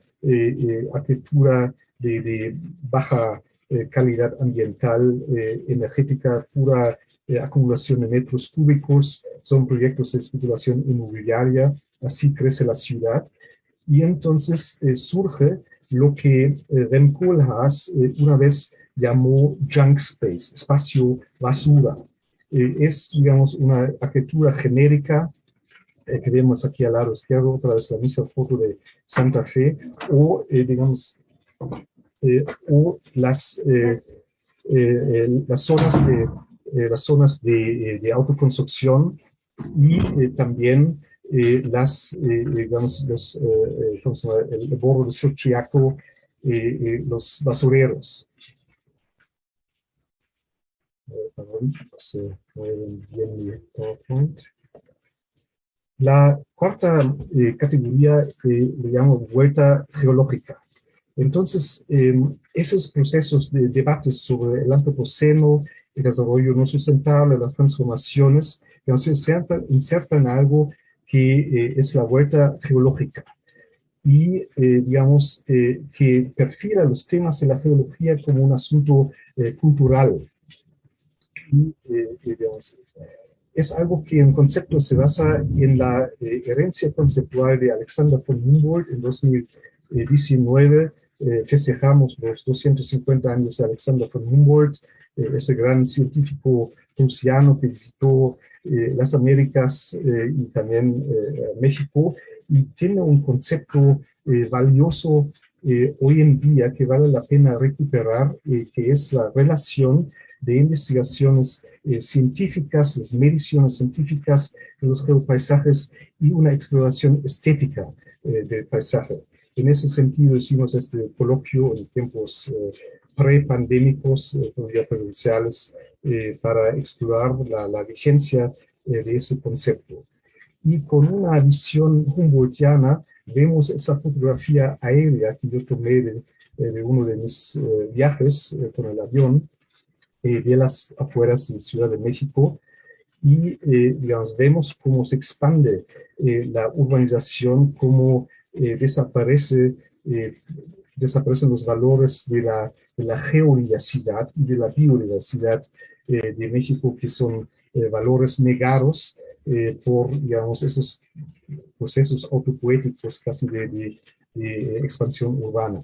arquitectura de baja calidad ambiental, energética, pura acumulación de metros cúbicos, son proyectos de especulación inmobiliaria, así crece la ciudad. Y entonces surge lo que Rem Koolhaas una vez llamó junk space, espacio basura. Es, digamos, una arquitectura genérica que vemos aquí al lado izquierdo, otra vez la misma foto de Santa Fe, o, digamos, o las zonas de autoconstrucción y también digamos, ¿cómo se llama? El borde de Suchiaco, los basureros. La cuarta categoría le llamo vuelta geológica. Entonces, esos procesos de debates sobre el antropoceno, el desarrollo no sustentable, las transformaciones, se insertan algo que es la vuelta geológica y, digamos, que perfila los temas de la geología como un asunto cultural. Y, digamos, es algo que en concepto se basa en la herencia conceptual de Alexander von Humboldt. En 2019 festejamos los 250 años de Alexander von Humboldt, ese gran científico prusiano que visitó las Américas y también México, y tiene un concepto valioso hoy en día que vale la pena recuperar, que es la relación de investigaciones científicas, las mediciones científicas de los geopaisajes y una exploración estética del paisaje. En ese sentido hicimos este coloquio en tiempos prepandémicos, todavía presenciales, para explorar la vigencia de ese concepto. Y con una visión humboldtiana vemos esa fotografía aérea que yo tomé de uno de mis viajes con el avión, de las afueras de Ciudad de México, y digamos, vemos cómo se expande la urbanización, cómo desaparecen los valores de la geodiversidad y de la biodiversidad de México, que son valores negados por, digamos, esos procesos autopoéticos casi de expansión urbana.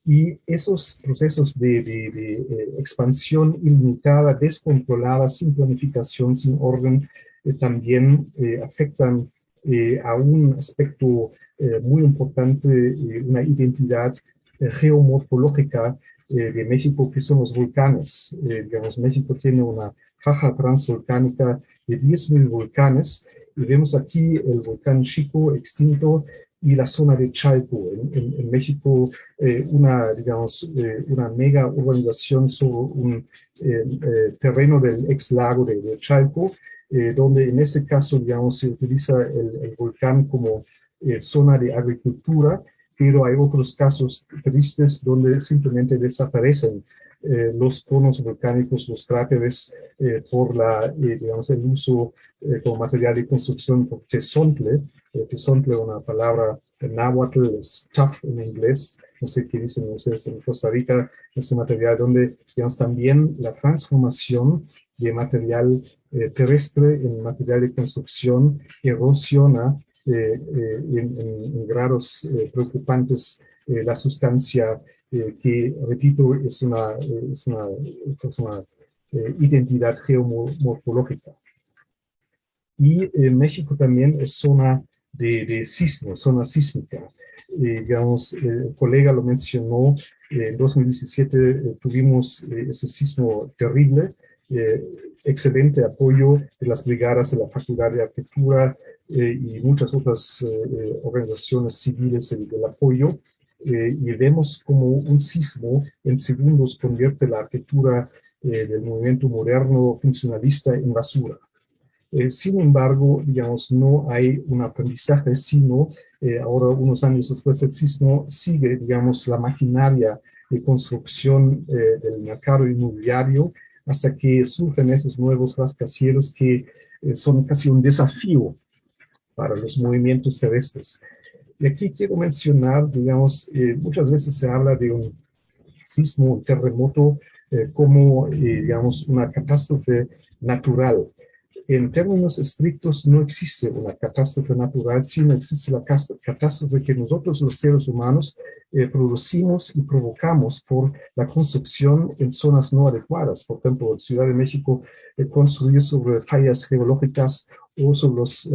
Y esos procesos de expansión ilimitada, descontrolada, sin planificación, sin orden, también afectan a un aspecto muy importante, una identidad geomorfológica de México, que son los volcanes. Digamos, México tiene una faja transvolcánica de 10.000 volcanes, y vemos aquí el volcán Chico extinto y la zona de Chalco. En México, una mega urbanización sobre un terreno del ex lago de Chalco, donde en ese caso, digamos, se utiliza el volcán como zona de agricultura, pero hay otros casos tristes donde simplemente desaparecen los conos volcánicos, los cráteres, por digamos, el uso como material de construcción por tezontle. Tezontle, una palabra en náhuatl, es tough en inglés, no sé qué dicen ustedes en Costa Rica, ese material donde, digamos, también la transformación de material terrestre en material de construcción erosiona en grados preocupantes la sustancia que, repito, es una identidad geomorfológica. Y México también es zona de sismo, zona sísmica. Digamos, el colega lo mencionó, en 2017 tuvimos ese sismo terrible, excelente apoyo de las brigadas de la Facultad de Arquitectura y muchas otras organizaciones civiles del apoyo, y vemos como un sismo en segundos convierte la arquitectura del movimiento moderno funcionalista en basura. Sin embargo, digamos, no hay un aprendizaje, sino ahora, unos años después del sismo, sigue, digamos, la maquinaria de construcción del mercado inmobiliario hasta que surgen esos nuevos rascacielos que son casi un desafío para los movimientos terrestres. Y aquí quiero mencionar, digamos, muchas veces se habla de un sismo, un terremoto, como, digamos, una catástrofe natural. En términos estrictos, no existe una catástrofe natural, sino existe la catástrofe que nosotros, los seres humanos, producimos y provocamos por la construcción en zonas no adecuadas. Por ejemplo, en Ciudad de México, construir sobre fallas geológicas o sobre los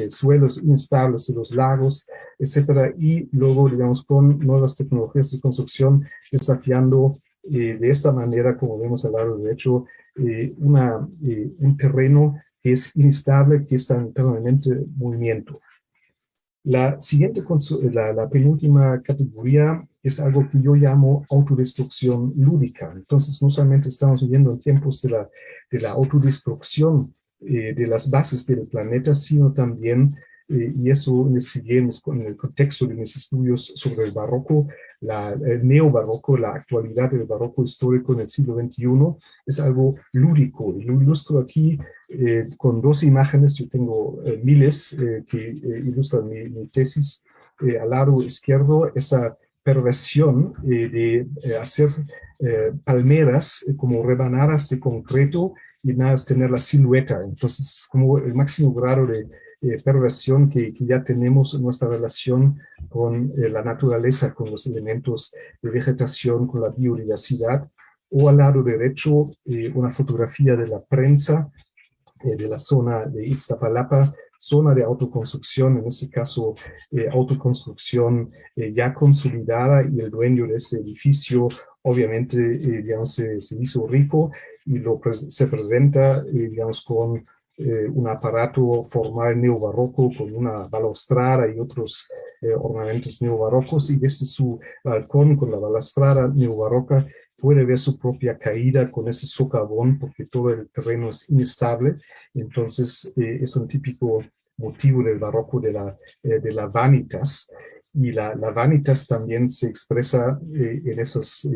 suelos inestables de los lagos, etcétera, y luego, digamos, con nuevas tecnologías de construcción, desafiando de esta manera, como vemos al lado derecho, un terreno que es inestable, que está en permanente movimiento. La siguiente, la penúltima categoría es algo que yo llamo autodestrucción lúdica. Entonces, no solamente estamos viviendo en tiempos de la autodestrucción de las bases del planeta, sino también, y eso me sigue en el contexto de mis estudios sobre el barroco, el neobarroco, la actualidad del barroco histórico en el siglo XXI, es algo lúdico. Y lo ilustro aquí con dos imágenes. Yo tengo miles que ilustran mi tesis. Al lado izquierdo, esa perversión de hacer palmeras como rebanadas de concreto y nada más tener la silueta. Entonces, como el máximo grado de perversión que ya tenemos en nuestra relación con la naturaleza, con los elementos de vegetación, con la biodiversidad. O al lado derecho, una fotografía de la prensa de la zona de Iztapalapa, zona de autoconstrucción, en este caso autoconstrucción ya consolidada, y el dueño de ese edificio obviamente digamos, se hizo rico y se presenta digamos, con un aparato formal neobarroco con una balaustrada y otros ornamentos neobarrocos, y desde su balcón con la balaustrada neobarroca puede ver su propia caída con ese socavón, porque todo el terreno es inestable. Entonces es un típico motivo del barroco de la vanitas. Y la vanitas también se expresa en esos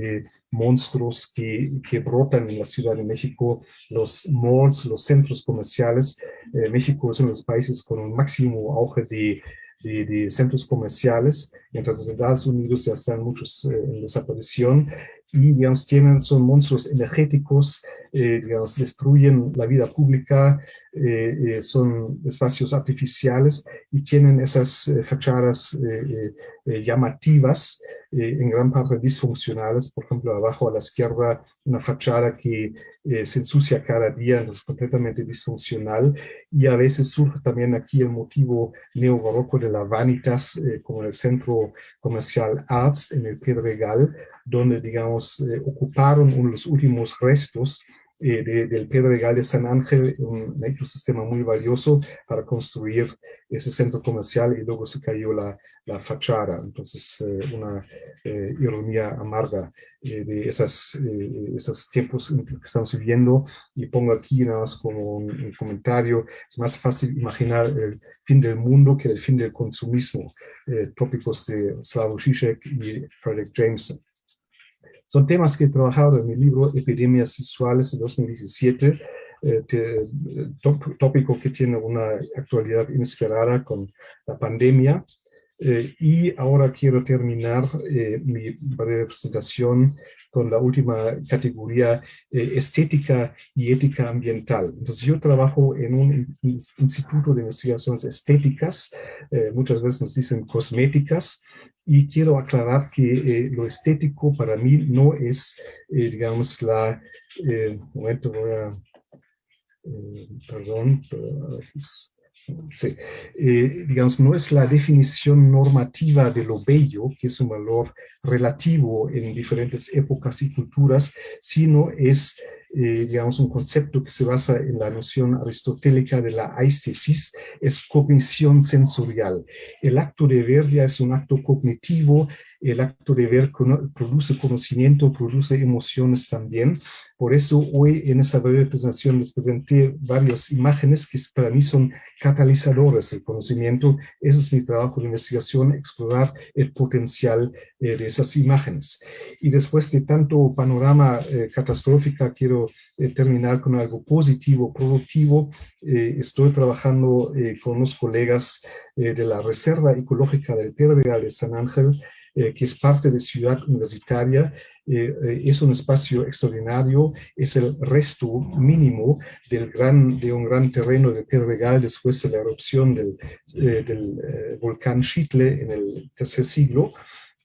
monstruos que brotan en la Ciudad de México, los malls, los centros comerciales. México es uno de los países con un máximo auge de centros comerciales, mientras en Estados Unidos ya están muchos en desaparición, y digamos, son monstruos energéticos, digamos, destruyen la vida pública, son espacios artificiales y tienen esas fachadas llamativas, en gran parte disfuncionales. Por ejemplo, abajo a la izquierda, una fachada que se ensucia cada día, es completamente disfuncional, y a veces surge también aquí el motivo neobarroco de la vanitas, como en el centro comercial Arzt, en el Pedregal, donde, digamos, ocuparon uno de los últimos restos del Pedregal de San Ángel, un ecosistema muy valioso para construir ese centro comercial, y luego se cayó la fachada. Entonces, una ironía amarga de esos tiempos que estamos viviendo. Y pongo aquí nada más como un comentario: es más fácil imaginar el fin del mundo que el fin del consumismo, tópicos de Slavoj Žižek y Frederick Jameson. Son temas que he trabajado en mi libro Epidemias Visuales de 2017, tópico que tiene una actualidad inesperada con la pandemia. Y ahora quiero terminar mi breve presentación con la última categoría, estética y ética ambiental. Entonces, yo trabajo en un instituto de investigaciones estéticas, muchas veces nos dicen cosméticas, y quiero aclarar que lo estético para mí no es, digamos, un momento voy a, perdón, pero a veces... Sí, digamos, no es la definición normativa de lo bello, que es un valor relativo en diferentes épocas y culturas, sino es, digamos, un concepto que se basa en la noción aristotélica de la aistesis, es cognición sensorial. El acto de ver ya es un acto cognitivo, el acto de ver produce conocimiento, produce emociones también. Por eso hoy en esa breve presentación les presenté varias imágenes que para mí son catalizadores del conocimiento. Ese es mi trabajo de investigación, explorar el potencial de esas imágenes. Y después de tanto panorama catastrófico, quiero terminar con algo positivo, productivo. Estoy trabajando con los colegas de la Reserva Ecológica del Pedregal de San Ángel, que es parte de Ciudad Universitaria. Es un espacio extraordinario, es el resto mínimo de un gran terreno de Pedregal después de la erupción del volcán Xitle en el tercer siglo,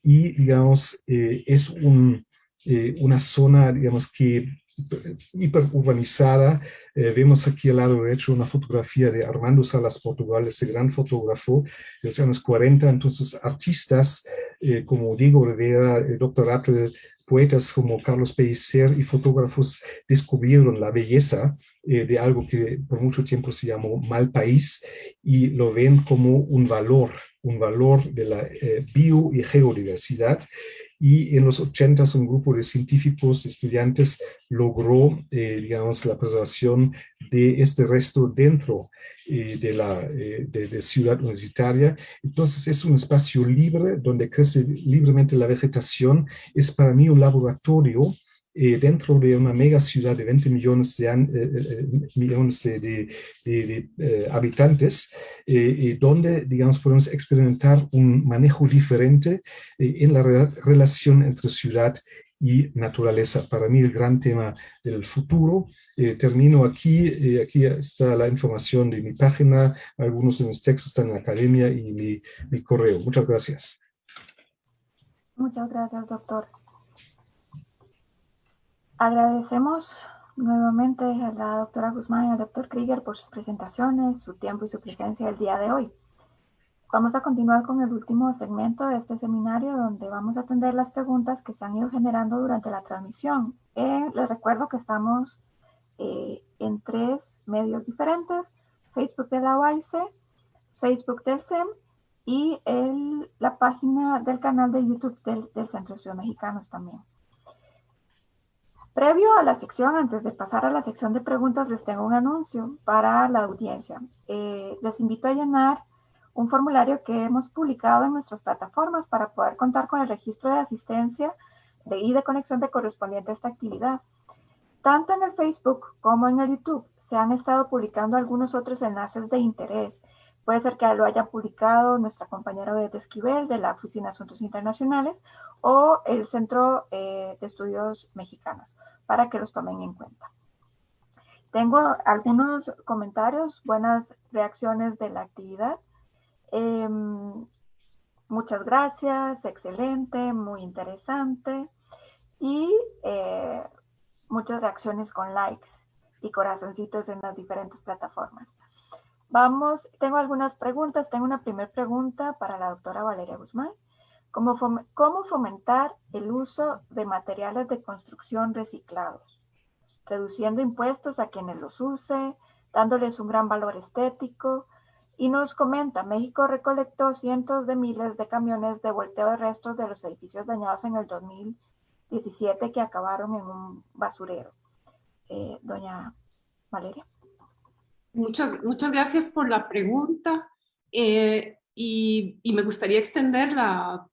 y digamos, es una zona, digamos, que hiperurbanizada. Vemos aquí al lado derecho una fotografía de Armando Salas Portugal, ese gran fotógrafo de los años 40. Entonces, artistas como Diego Rivera, el Dr. Atl, poetas como Carlos Pellicer y fotógrafos descubrieron la belleza de algo que por mucho tiempo se llamó mal país, y lo ven como un valor de la bio y geodiversidad. Y en los 80s un grupo de científicos, estudiantes, logró, digamos, la preservación de este resto dentro de Ciudad Universitaria. Entonces es un espacio libre donde crece libremente la vegetación. Es para mí un laboratorio dentro de una mega ciudad de 20 millones de habitantes, donde, digamos, podemos experimentar un manejo diferente en la relación entre ciudad y naturaleza. Para mí el gran tema del futuro. Termino aquí. Aquí está la información de mi página, algunos de mis textos están en la academia y mi correo. Muchas gracias. Muchas gracias, doctor. Agradecemos nuevamente a la doctora Guzmán y al doctor Krieger por sus presentaciones, su tiempo y su presencia el día de hoy. Vamos a continuar con el último segmento de este seminario, donde vamos a atender las preguntas que se han ido generando durante la transmisión. Les recuerdo que estamos en 3 medios diferentes: Facebook de la OAIC, Facebook del CEM y la página del canal de YouTube del Centro de Estudios Mexicanos también. Previo a la sección, antes de pasar a la sección de preguntas, les tengo un anuncio para la audiencia. Les invito a llenar un formulario que hemos publicado en nuestras plataformas para poder contar con el registro de asistencia y de conexión de correspondiente a esta actividad. Tanto en el Facebook como en el YouTube se han estado publicando algunos otros enlaces de interés. Puede ser que lo haya publicado nuestra compañera Odette Esquivel de la Oficina de Asuntos Internacionales o el Centro de Estudios Mexicanos, para que los tomen en cuenta. Tengo algunos comentarios, buenas reacciones de la actividad. Muchas gracias, excelente, muy interesante. Y muchas reacciones con likes y corazoncitos en las diferentes plataformas. Tengo algunas preguntas. Tengo una primera pregunta para la doctora Valeria Guzmán. ¿Cómo fomentar el uso de materiales de construcción reciclados? Reduciendo impuestos a quienes los use, dándoles un gran valor estético. Y nos comenta, México recolectó cientos de miles de camiones de volteo de restos de los edificios dañados en el 2017 que acabaron en un basurero. Doña Valeria. Muchas gracias por la pregunta y me gustaría extenderla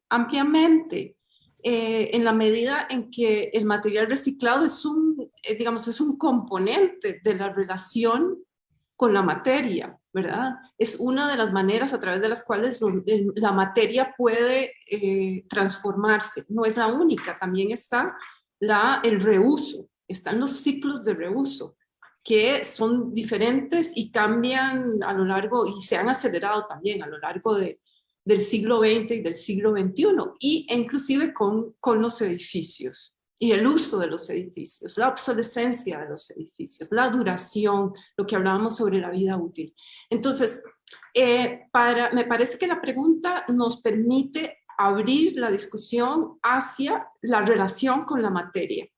ampliamente en la medida en que el material reciclado es un componente de la relación con la materia. ¿verdad? Es una de las maneras a través de las cuales la materia puede transformarse. No es la única, también está el reuso, están los ciclos de reuso, que son diferentes y cambian a lo largo, y se han acelerado también a lo largo del siglo XX y del siglo XXI, e inclusive con los edificios y el uso de los edificios, la obsolescencia de los edificios, la duración, lo que hablábamos sobre la vida útil. Entonces, me parece que la pregunta nos permite abrir la discusión hacia la relación con la materia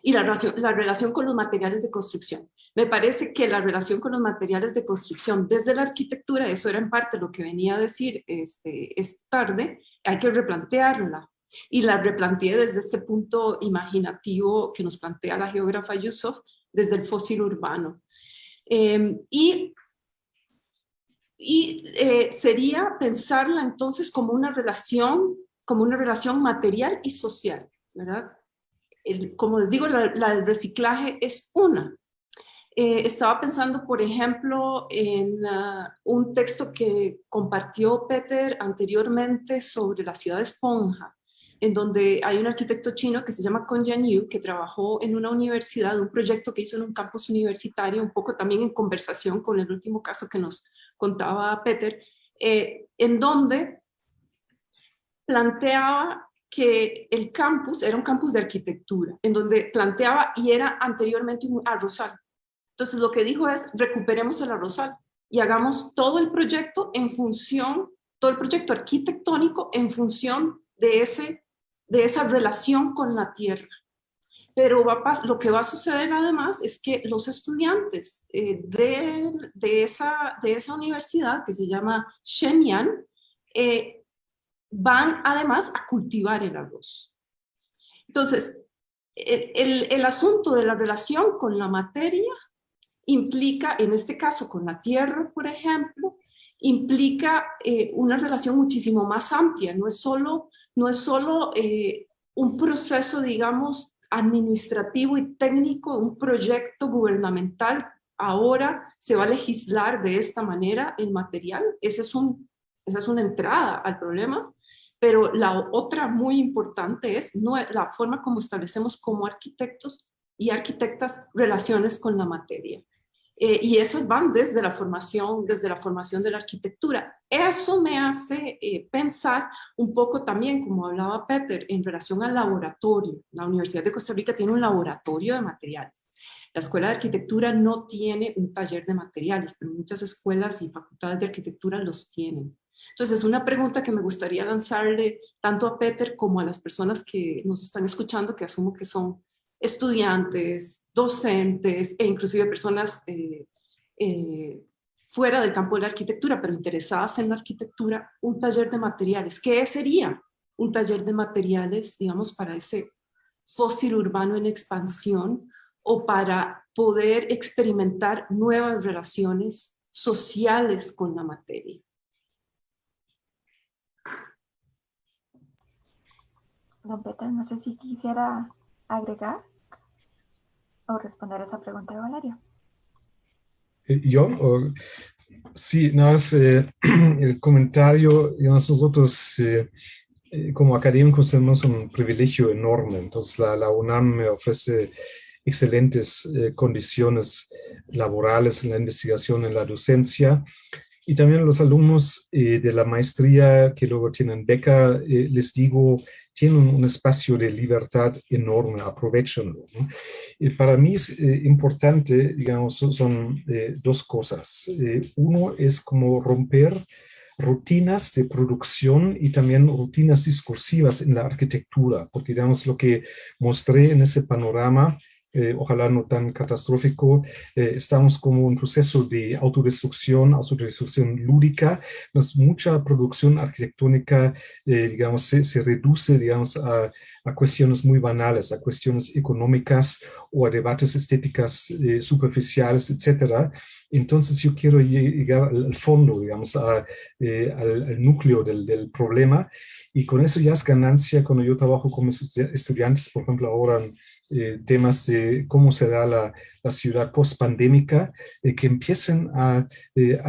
y la relación con los materiales de construcción. Me parece que la relación con los materiales de construcción desde la arquitectura, eso era en parte lo que venía a decir esta tarde, hay que replantearla. Y la replanteé desde este punto imaginativo que nos plantea la geógrafa Yusuf, desde el fósil urbano. Sería pensarla entonces como una relación material y social, ¿verdad? Como les digo, el reciclaje es una. Estaba pensando, por ejemplo, en un texto que compartió Peter anteriormente sobre la ciudad de esponja, en donde hay un arquitecto chino que se llama Kong Yan-yu, que trabajó en una universidad, un proyecto que hizo en un campus universitario, un poco también en conversación con el último caso que nos contaba Peter, en donde planteaba que el campus era un campus de arquitectura, en donde planteaba, y era anteriormente un arrozal. Entonces lo que dijo es, recuperemos el arrozal y hagamos todo el proyecto todo el proyecto arquitectónico en función de esa relación con la tierra. Pero lo que va a suceder además es que los estudiantes de esa universidad, que se llama Shenyang, van además a cultivar el arroz. Entonces, el asunto de la relación con la materia implica, en este caso con la tierra, por ejemplo, implica una relación muchísimo más amplia. No es solo un proceso, digamos, administrativo y técnico, un proyecto gubernamental. Ahora se va a legislar de esta manera el material. Esa es una entrada al problema. Pero la otra muy importante es la forma como establecemos como arquitectos y arquitectas relaciones con la materia. Y esas van desde la formación de la arquitectura. Eso me hace pensar un poco también, como hablaba Peter, en relación al laboratorio. La Universidad de Costa Rica tiene un laboratorio de materiales. La Escuela de Arquitectura no tiene un taller de materiales, pero muchas escuelas y facultades de arquitectura los tienen. Entonces, una pregunta que me gustaría lanzarle tanto a Peter como a las personas que nos están escuchando, que asumo que son estudiantes, docentes e inclusive personas fuera del campo de la arquitectura, pero interesadas en la arquitectura, un taller de materiales. ¿Qué sería un taller de materiales, digamos, para ese fósil urbano en expansión o para poder experimentar nuevas relaciones sociales con la materia? Don Peter, no sé si quisiera agregar o responder a esa pregunta de Valeria. ¿Yo? Sí, nada más el comentario, digamos, nosotros como académicos tenemos un privilegio enorme. Entonces la UNAM me ofrece excelentes condiciones laborales en la investigación, en la docencia. Y también los alumnos de la maestría que luego tienen beca, les digo, tienen un espacio de libertad enorme, aprovechenlo, ¿no? Para mí es importante, digamos, son dos cosas. Uno es como romper rutinas de producción y también rutinas discursivas en la arquitectura, porque digamos lo que mostré en ese panorama, ojalá no tan catastrófico, estamos como en un proceso de autodestrucción lúdica. Mucha producción arquitectónica, digamos, se reduce, digamos, a cuestiones muy banales, a cuestiones económicas o a debates estéticas superficiales, etcétera. Entonces yo quiero llegar al fondo, digamos, al núcleo del problema, y con eso ya es ganancia cuando yo trabajo con mis estudiantes, por ejemplo, ahora temas de cómo será la ciudad post-pandémica, que empiecen a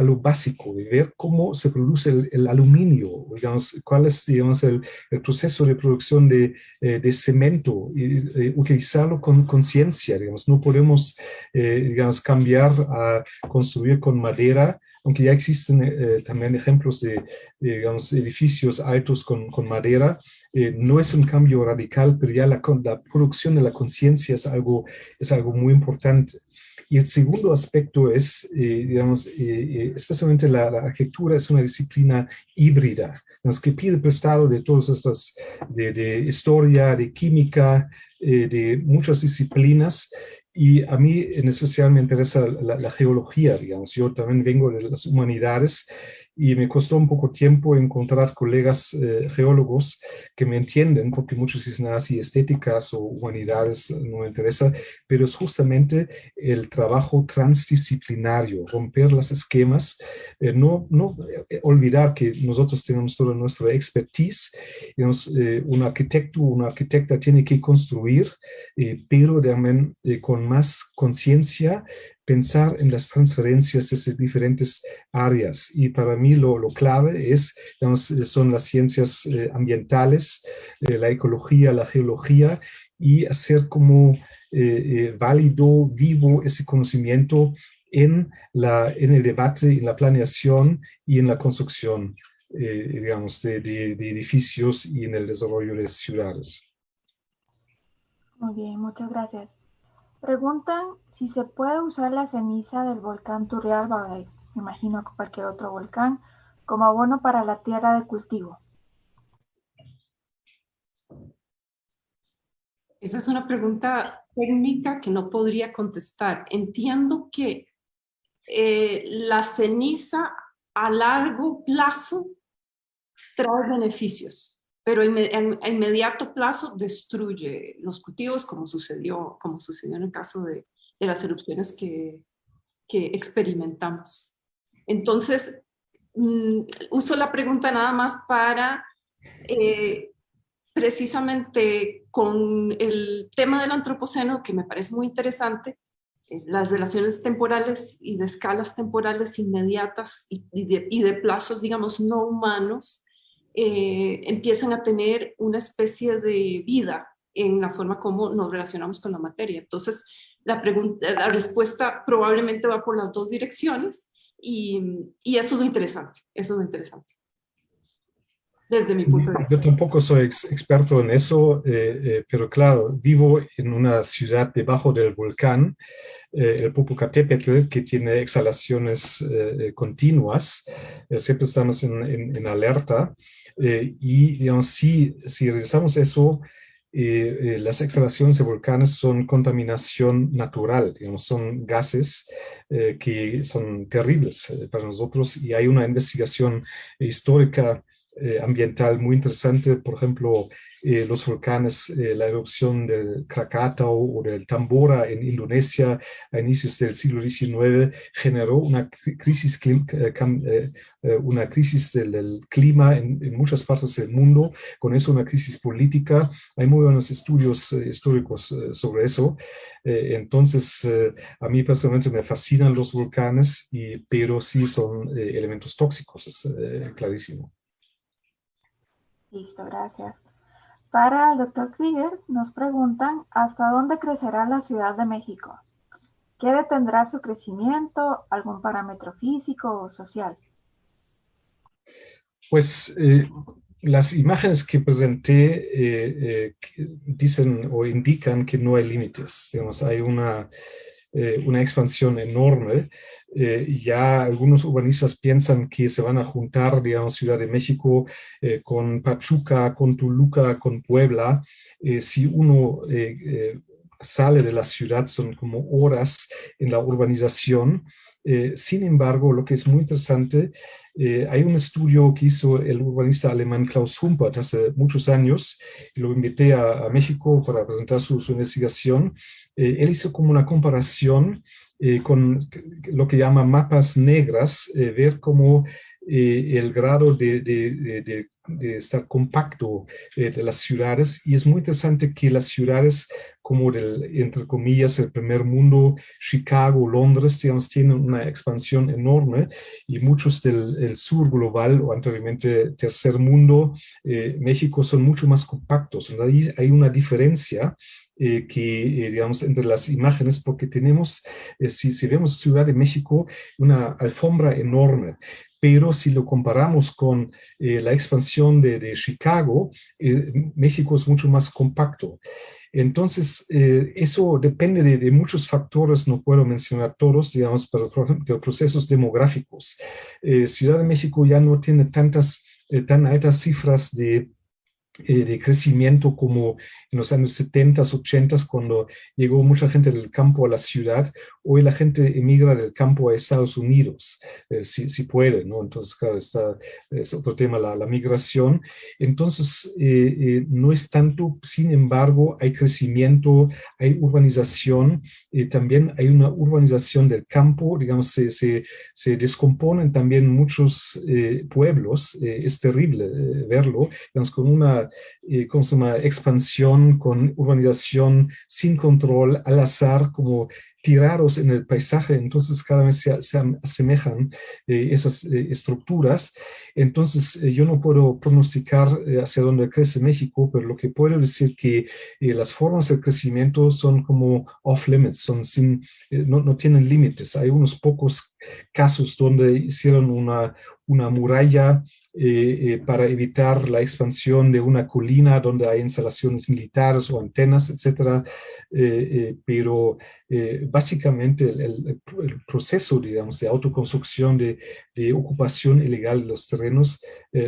lo básico, de ver cómo se produce el aluminio, digamos, cuál es, digamos, el proceso de producción de cemento, y utilizarlo con conciencia, digamos. No podemos, digamos, cambiar a construir con madera, aunque ya existen también ejemplos de, digamos, edificios altos con madera. No es un cambio radical, pero ya la producción de la conciencia es algo muy importante. Y el segundo aspecto es, digamos, especialmente la arquitectura es una disciplina híbrida, digamos, que pide prestado de todas estas, de historia, de química, de muchas disciplinas. Y a mí en especial me interesa la geología, digamos. Yo también vengo de las humanidades y me costó un poco tiempo encontrar colegas geólogos que me entienden, porque muchos dicen así, estéticas o humanidades no me interesa, pero es justamente el trabajo transdisciplinario, romper los esquemas, no olvidar que nosotros tenemos toda nuestra expertise, digamos, un arquitecto o una arquitecta tiene que construir, pero también con más conciencia, pensar en las transferencias de esas diferentes áreas. Y para mí lo clave es, digamos, son las ciencias ambientales, la ecología, la geología, y hacer como válido, vivo ese conocimiento en el debate, en la planeación y en la construcción, digamos, de edificios y en el desarrollo de ciudades. Muy bien, muchas gracias. Preguntan si se puede usar la ceniza del volcán Turrialba, me imagino que cualquier otro volcán, como abono para la tierra de cultivo. Esa es una pregunta técnica que no podría contestar. Entiendo que la ceniza a largo plazo trae beneficios, pero a inmediato plazo destruye los cultivos, como sucedió en el caso de las erupciones que experimentamos. Entonces, uso la pregunta nada más para, precisamente con el tema del antropoceno, que me parece muy interesante, las relaciones temporales y de escalas temporales inmediatas y de plazos, digamos, no humanos, empiezan a tener una especie de vida en la forma como nos relacionamos con la materia. Entonces, la respuesta probablemente va por las dos direcciones y eso es lo interesante, desde mi punto de vista. Yo tampoco soy experto en eso, pero claro, vivo en una ciudad debajo del volcán, el Popocatépetl, que tiene exhalaciones continuas. Siempre estamos en alerta. Y digamos, si revisamos eso, las exhalaciones de volcanes son contaminación natural, digamos, son gases que son terribles para nosotros, y hay una investigación histórica ambiental muy interesante. Por ejemplo, los volcanes, la erupción del Krakatau o del Tambora en Indonesia a inicios del siglo XIX generó una crisis del clima en muchas partes del mundo, con eso una crisis política. Hay muy buenos estudios históricos sobre eso. Entonces, a mí personalmente me fascinan los volcanes, pero sí son elementos tóxicos, es clarísimo. Listo, gracias. Para el doctor Krieger nos preguntan ¿hasta dónde crecerá la Ciudad de México? ¿Qué detendrá su crecimiento? ¿Algún parámetro físico o social? Pues las imágenes que presenté dicen o indican que no hay límites. Digamos, hay una expansión enorme. Ya algunos urbanistas piensan que se van a juntar, digamos, Ciudad de México con Pachuca, con Toluca, con Puebla. Si uno sale de la ciudad, son como horas en la urbanización. Sin embargo, lo que es muy interesante, hay un estudio que hizo el urbanista alemán Klaus Humpert hace muchos años, y lo invité a México para presentar su investigación. Él hizo como una comparación con lo que llama mapas negras, ver cómo el grado de estar compacto de las ciudades, y es muy interesante que las ciudades como entre comillas, el primer mundo, Chicago, Londres, digamos, tienen una expansión enorme, y muchos del sur global o anteriormente tercer mundo, México, son mucho más compactos. Entonces, ahí hay una diferencia digamos, entre las imágenes, porque tenemos, si vemos Ciudad de México, una alfombra enorme. Pero si lo comparamos con la expansión de Chicago, México es mucho más compacto. Entonces, eso depende de muchos factores, no puedo mencionar todos, digamos, pero por ejemplo, de procesos demográficos. Ciudad de México ya no tiene tan altas cifras de crecimiento como en los años 70, 80, cuando llegó mucha gente del campo a la ciudad. Hoy la gente emigra del campo a Estados Unidos, si puede, ¿no? Entonces, claro, es otro tema, la migración. Entonces, no es tanto, sin embargo, hay crecimiento, hay urbanización, también hay una urbanización del campo, digamos, se descomponen también muchos pueblos, es terrible verlo, digamos, con una ¿cómo se llama? Expansión, con urbanización sin control, al azar, como tirados en el paisaje. Entonces cada vez se asemejan esas estructuras. Entonces yo no puedo pronosticar hacia dónde crece México, pero lo que puedo decir que las formas de crecimiento son como off limits, son no tienen límites. Hay unos pocos casos donde hicieron una muralla para evitar la expansión de una colina donde hay instalaciones militares o antenas, etcétera. Pero básicamente el proceso, digamos, de autoconstrucción, de ocupación ilegal de los terrenos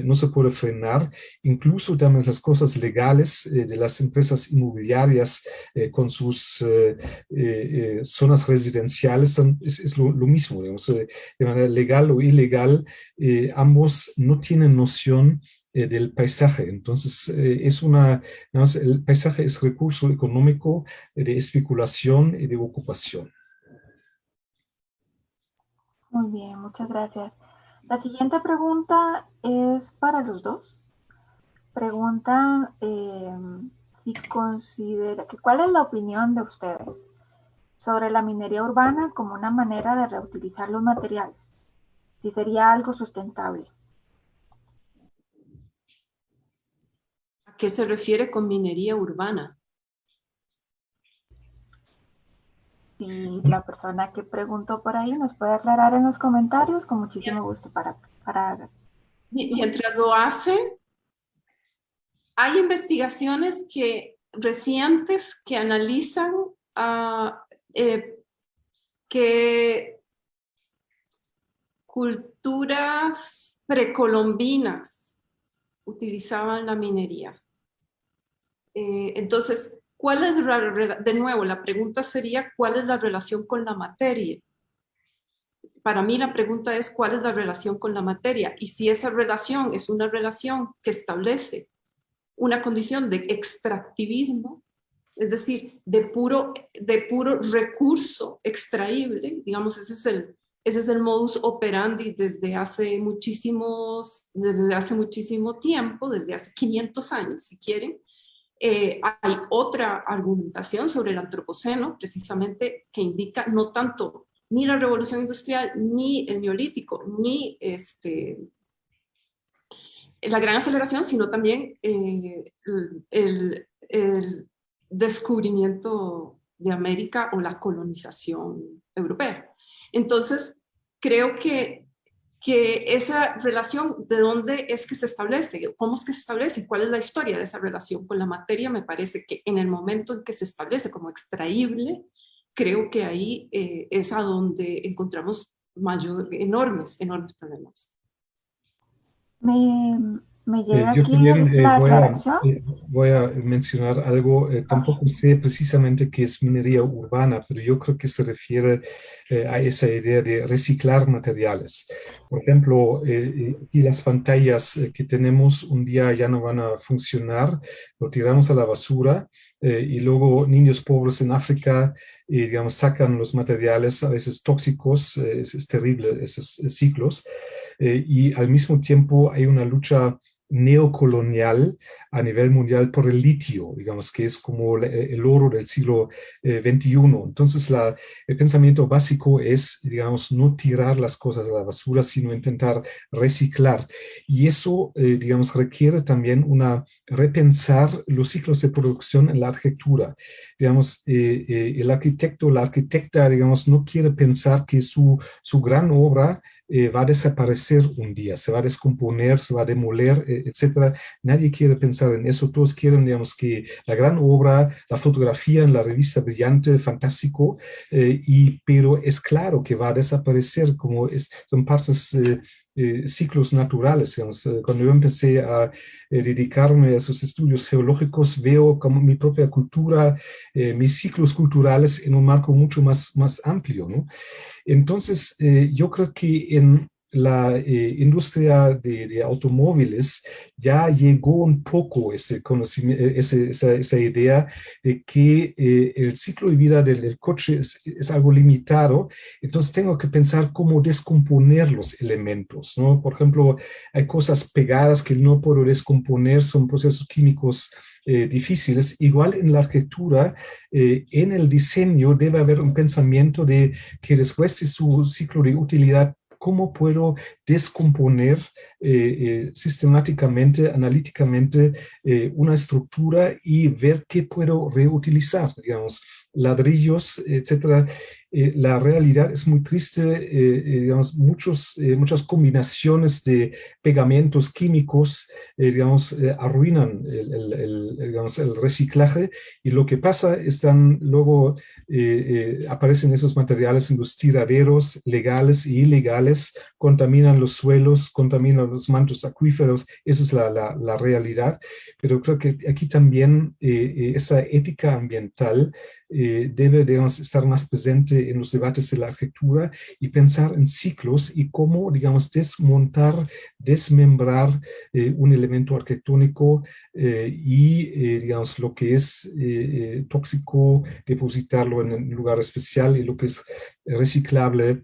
no se puede frenar. Incluso también las cosas legales de las empresas inmobiliarias con sus zonas residenciales es lo mismo, digamos, de manera legal o ilegal, ambos no tienen noción del paisaje. Entonces, el paisaje es recurso económico de especulación y de ocupación. Muy bien, muchas gracias. La siguiente pregunta es para los dos. Preguntan si considera que cuál es la opinión de ustedes sobre la minería urbana como una manera de reutilizar los materiales, si sería algo sustentable. ¿A qué se refiere con minería urbana? Si la persona que preguntó por ahí nos puede aclarar en los comentarios, con muchísimo gusto para... Mientras lo hace, hay investigaciones recientes que analizan que culturas precolombinas utilizaban la minería. Entonces, de nuevo, la pregunta sería, ¿cuál es la relación con la materia? Para mí la pregunta es, ¿cuál es la relación con la materia? Y si esa relación es una relación que establece una condición de extractivismo, es decir, de puro recurso extraíble, digamos, ese es el modus operandi desde hace muchísimo tiempo, desde hace 500 años, si quieren. Hay otra argumentación sobre el antropoceno, precisamente, que indica no tanto ni la revolución industrial, ni el neolítico, ni la gran aceleración, sino también el descubrimiento de América o la colonización europea. Entonces, creo que esa relación, ¿de dónde es que se establece? ¿Cómo es que se establece? ¿Cuál es la historia de esa relación con la materia? Me parece que en el momento en que se establece como extraíble, creo que ahí es a donde encontramos enormes problemas. Me llega Yo aquí también la aclaración. voy a mencionar algo. Tampoco sé precisamente qué es minería urbana, pero yo creo que se refiere a esa idea de reciclar materiales. Por ejemplo, aquí las pantallas que tenemos un día ya no van a funcionar, lo tiramos a la basura. Y luego niños pobres en África, digamos, sacan los materiales a veces tóxicos, es terrible esos ciclos, y al mismo tiempo hay una lucha neocolonial a nivel mundial por el litio, digamos, que es como el oro del siglo XXI. Entonces, el pensamiento básico es, digamos, no tirar las cosas a la basura, sino intentar reciclar. Y eso, digamos, requiere también repensar los ciclos de producción en la arquitectura. Digamos, el arquitecto, la arquitecta, digamos, no quiere pensar que su gran obra va a desaparecer un día, se va a descomponer, se va a demoler, etcétera. Nadie quiere pensar en eso. Todos quieren, digamos, que la gran obra, la fotografía en la revista brillante, fantástico, pero es claro que va a desaparecer, son partes ciclos naturales. Digamos. Cuando yo empecé a dedicarme a esos estudios geológicos, veo como mi propia cultura, mis ciclos culturales en un marco mucho más amplio, ¿no? Entonces, yo creo que en la industria de automóviles ya llegó un poco ese conocimiento, esa idea de que el ciclo de vida del coche es algo limitado. Entonces tengo que pensar cómo descomponer los elementos, ¿no? Por ejemplo, hay cosas pegadas que no puedo descomponer, son procesos químicos difíciles. Igual en la arquitectura, en el diseño debe haber un pensamiento de que después de su ciclo de utilidad, ¿cómo puedo descomponer sistemáticamente, analíticamente una estructura y ver qué puedo reutilizar? Digamos, ladrillos, etcétera. La realidad es muy triste, digamos, muchas combinaciones de pegamentos químicos, digamos, arruinan digamos, el reciclaje, y lo que pasa es que luego aparecen esos materiales en los tiraderos legales e ilegales, contaminan los suelos, contaminan los mantos acuíferos. Esa es la realidad, pero creo que aquí también esa ética ambiental debe, digamos, estar más presente en los debates de la arquitectura y pensar en ciclos y cómo, digamos, desmontar, desmembrar un elemento arquitectónico digamos, lo que es tóxico, depositarlo en un lugar especial, y lo que es reciclable,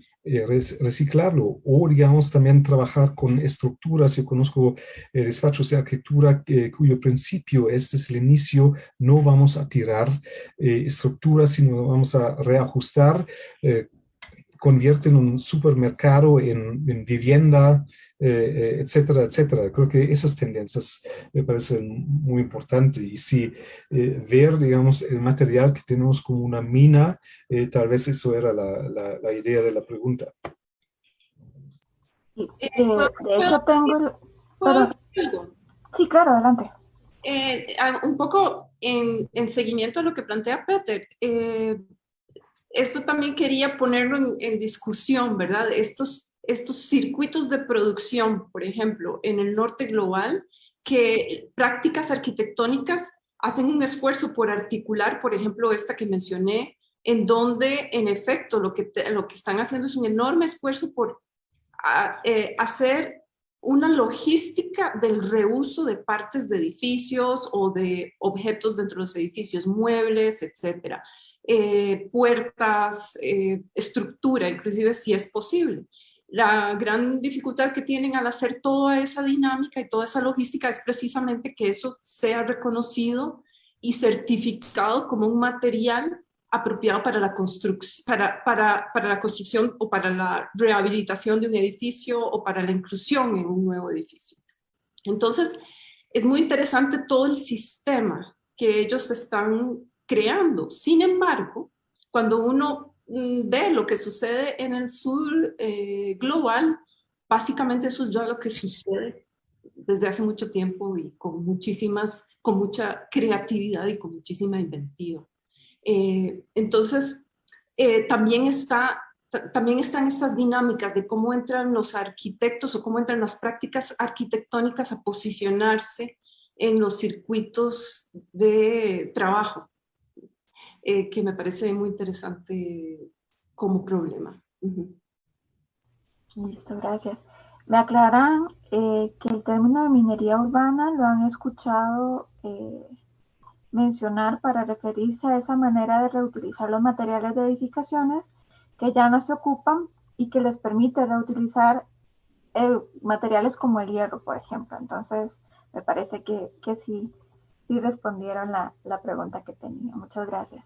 reciclarlo. O, digamos, también trabajar con estructuras. Yo conozco despachos de arquitectura cuyo principio es desde el inicio: no vamos a tirar estructuras, sino vamos a reajustar. Convierten un supermercado en vivienda, etcétera, etcétera. Creo que esas tendencias me parecen muy importantes. Y si ver, digamos, el material que tenemos como una mina, tal vez eso era la idea de la pregunta. De hecho, ¿Puedo perdón. decir algo? Sí, claro, adelante. Un poco en seguimiento a lo que plantea Peter, esto también quería ponerlo en discusión, ¿verdad? Estos circuitos de producción, por ejemplo, en el norte global, que prácticas arquitectónicas hacen un esfuerzo por articular, por ejemplo, esta que mencioné, en donde, en efecto, lo que están haciendo es un enorme esfuerzo por hacer una logística del reuso de partes de edificios o de objetos dentro de los edificios, muebles, etcétera. Puertas, estructura, inclusive si es posible. La gran dificultad que tienen al hacer toda esa dinámica y toda esa logística es precisamente que eso sea reconocido y certificado como un material apropiado para la construcción, para la construcción o para la rehabilitación de un edificio o para la inclusión en un nuevo edificio. Entonces, es muy interesante todo el sistema que ellos están creando. Sin embargo, cuando uno ve lo que sucede en el sur global, básicamente eso es ya lo que sucede desde hace mucho tiempo y con mucha creatividad y con muchísima inventiva. Entonces, también están estas dinámicas de cómo entran los arquitectos o cómo entran las prácticas arquitectónicas a posicionarse en los circuitos de trabajo, que me parece muy interesante como problema. Listo, gracias. Me aclaran que el término de minería urbana lo han escuchado mencionar para referirse a esa manera de reutilizar los materiales de edificaciones que ya no se ocupan y que les permite reutilizar materiales como el hierro, por ejemplo. Entonces, me parece que sí, sí respondieron la pregunta que tenía. Muchas gracias.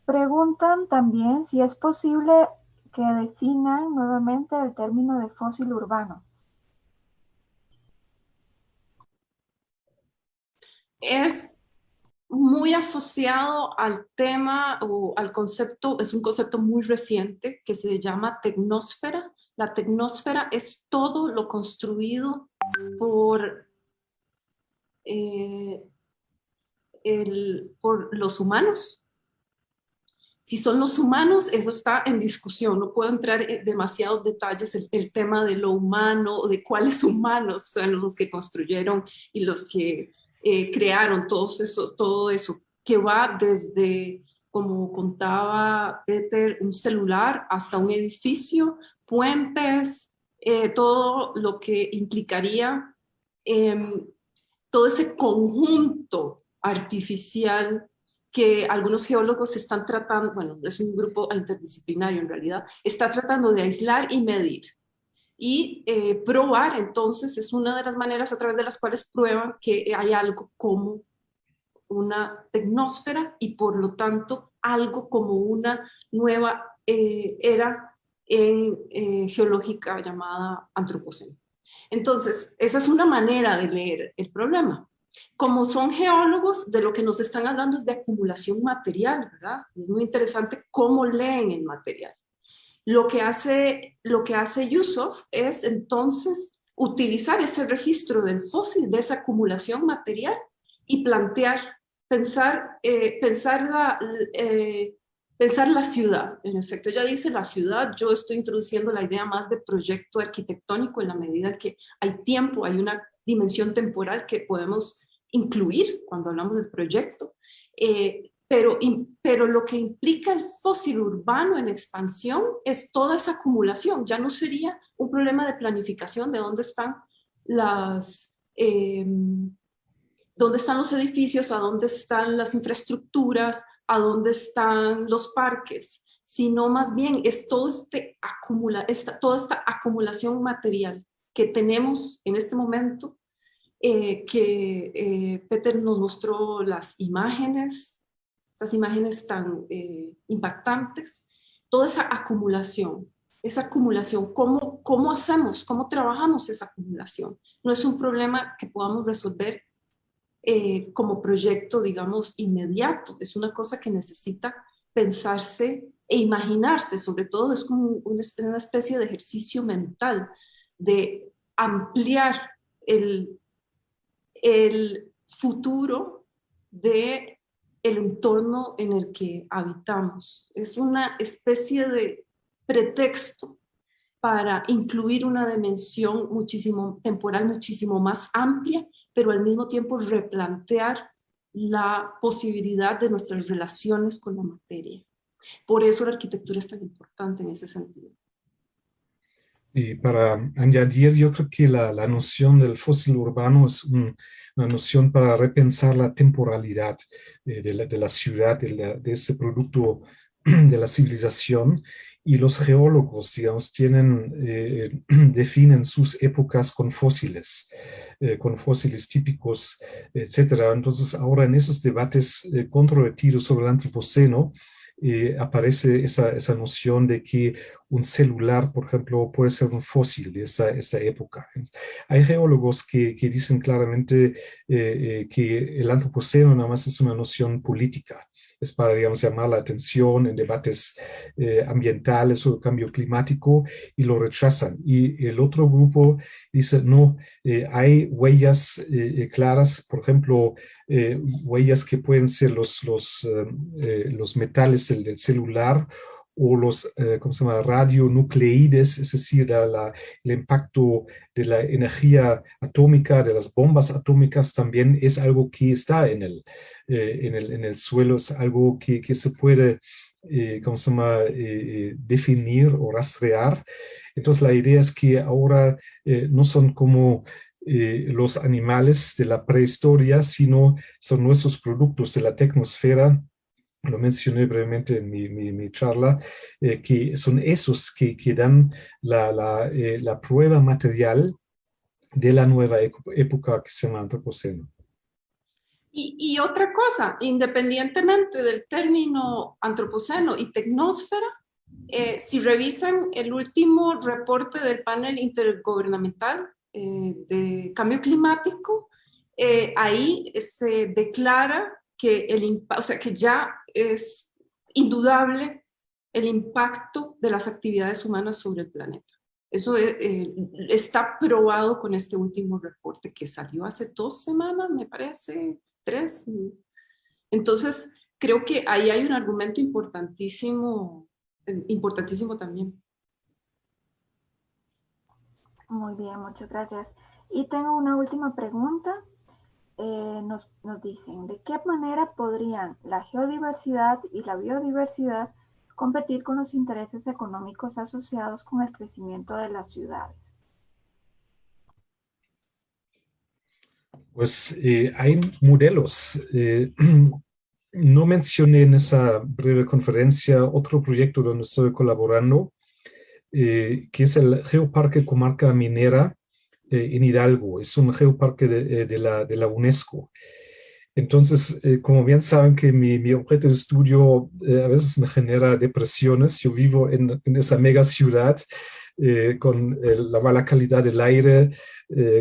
Preguntan también si es posible que definan nuevamente el término de fósil urbano. Es muy asociado al tema o al concepto, es un concepto muy reciente que se llama tecnósfera. La tecnósfera es todo lo construido por, por los humanos. Si son los humanos, eso está en discusión. No puedo entrar en demasiados detalles el tema de lo humano o de cuáles humanos son los que construyeron y los que crearon todo eso, que va desde, como contaba Peter, un celular hasta un edificio, puentes, todo lo que implicaría todo ese conjunto artificial que algunos geólogos están tratando, bueno, es un grupo interdisciplinario en realidad, está tratando de aislar y medir. Y probar, entonces, es una de las maneras a través de las cuales prueban que hay algo como una tecnósfera y por lo tanto algo como una nueva era geológica llamada antropoceno. Entonces, esa es una manera de leer el problema. Como son geólogos, de lo que nos están hablando es de acumulación material, ¿verdad? Es muy interesante cómo leen el material. Lo que hace Yusuf es entonces utilizar ese registro del fósil, de esa acumulación material y pensar la ciudad. En efecto, ella dice la ciudad, yo estoy introduciendo la idea más de proyecto arquitectónico en la medida que hay tiempo, hay una dimensión temporal que podemos incluir cuando hablamos del proyecto, pero lo que implica el fósil urbano en expansión es toda esa acumulación. Ya no sería un problema de planificación de dónde están dónde están los edificios, a dónde están las infraestructuras, a dónde están los parques, sino más bien es toda esta acumulación material que tenemos en este momento, que Peter nos mostró las imágenes, estas imágenes tan impactantes, toda esa acumulación, ¿cómo hacemos, cómo trabajamos esa acumulación? No es un problema que podamos resolver como proyecto, digamos, inmediato. Es una cosa que necesita pensarse e imaginarse, sobre todo es como una especie de ejercicio mental de ampliar el futuro del entorno en el que habitamos. Es una especie de pretexto para incluir una dimensión temporal muchísimo más amplia, pero al mismo tiempo replantear la posibilidad de nuestras relaciones con la materia. Por eso la arquitectura es tan importante en ese sentido. Y para añadir, yo creo que la noción del fósil urbano es una noción para repensar la temporalidad de la ciudad, de ese producto de la civilización. Y los geólogos, digamos, definen sus épocas con fósiles típicos, etcétera. Entonces, ahora en esos debates controvertidos sobre el antropoceno, aparece esa noción de que un celular, por ejemplo, puede ser un fósil de esta época. Hay geólogos que dicen claramente que el antropoceno nada más es una noción política. Es para, digamos, llamar la atención en debates ambientales o cambio climático, y lo rechazan. Y el otro grupo dice, no, hay huellas claras, por ejemplo, huellas que pueden ser los metales del celular, o los ¿cómo se llama? Radionucleides, es decir, el impacto de la energía atómica, de las bombas atómicas, también es algo que está en el suelo, es algo que se puede ¿cómo se llama? Definir o rastrear. Entonces la idea es que ahora no son como los animales de la prehistoria, sino son nuestros productos de la tecnosfera. Lo mencioné brevemente en mi charla, que son esos que dan la prueba material de la nueva época que se llama Antropoceno. Y otra cosa, independientemente del término antropoceno y tecnósfera, si revisan el último reporte del panel intergubernamental de cambio climático, ahí se declara que o sea, que ya es indudable el impacto de las actividades humanas sobre el planeta. Eso está probado con este último reporte que salió hace 2 semanas, me parece, 3. Entonces, creo que ahí hay un argumento importantísimo también. Muy bien, muchas gracias. Y tengo una última pregunta. Nos dicen, ¿de qué manera podrían la geodiversidad y la biodiversidad competir con los intereses económicos asociados con el crecimiento de las ciudades? Pues hay modelos. No mencioné en esa breve conferencia otro proyecto donde estoy colaborando, que es el Geoparque Comarca Minera en Hidalgo. Es un geoparque de la UNESCO. Entonces, como bien saben que mi objeto de estudio a veces me genera depresiones. Yo vivo en esa mega ciudad con la mala calidad del aire,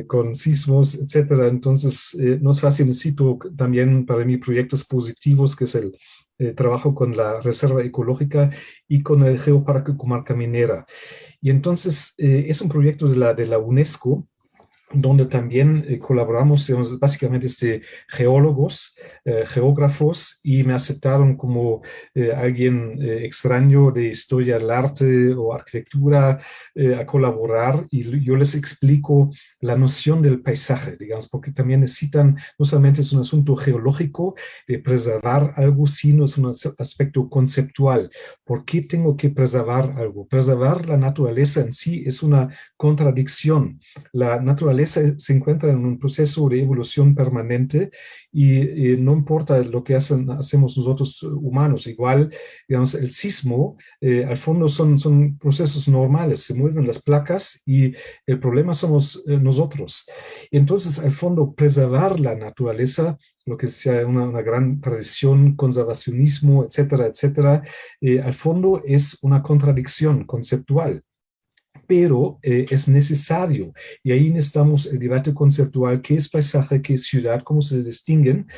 con sismos, etcétera. Entonces, no es fácil. Necesito también para mí proyectos positivos, que es el trabajo con la Reserva Ecológica y con el Geoparque Comarca Minera. Y entonces, es un proyecto de la UNESCO, donde también colaboramos, básicamente geólogos, geógrafos, y me aceptaron como alguien extraño de historia del arte o arquitectura a colaborar, y yo les explico la noción del paisaje, digamos, porque también necesitan, no solamente es un asunto geológico de preservar algo, sino es un aspecto conceptual. ¿Por qué tengo que preservar algo? Preservar la naturaleza en sí es una contradicción. La naturaleza se encuentra en un proceso de evolución permanente y no importa lo que hacemos nosotros humanos. Igual, digamos, el sismo, al fondo son procesos normales, se mueven las placas y el problema somos nosotros. Y entonces, al fondo, preservar la naturaleza, lo que sea una gran tradición, conservacionismo, etcétera, etcétera, al fondo es una contradicción conceptual. Pero es necesario, y ahí necesitamos el debate conceptual: qué es paisaje, qué es ciudad, cómo se distinguen,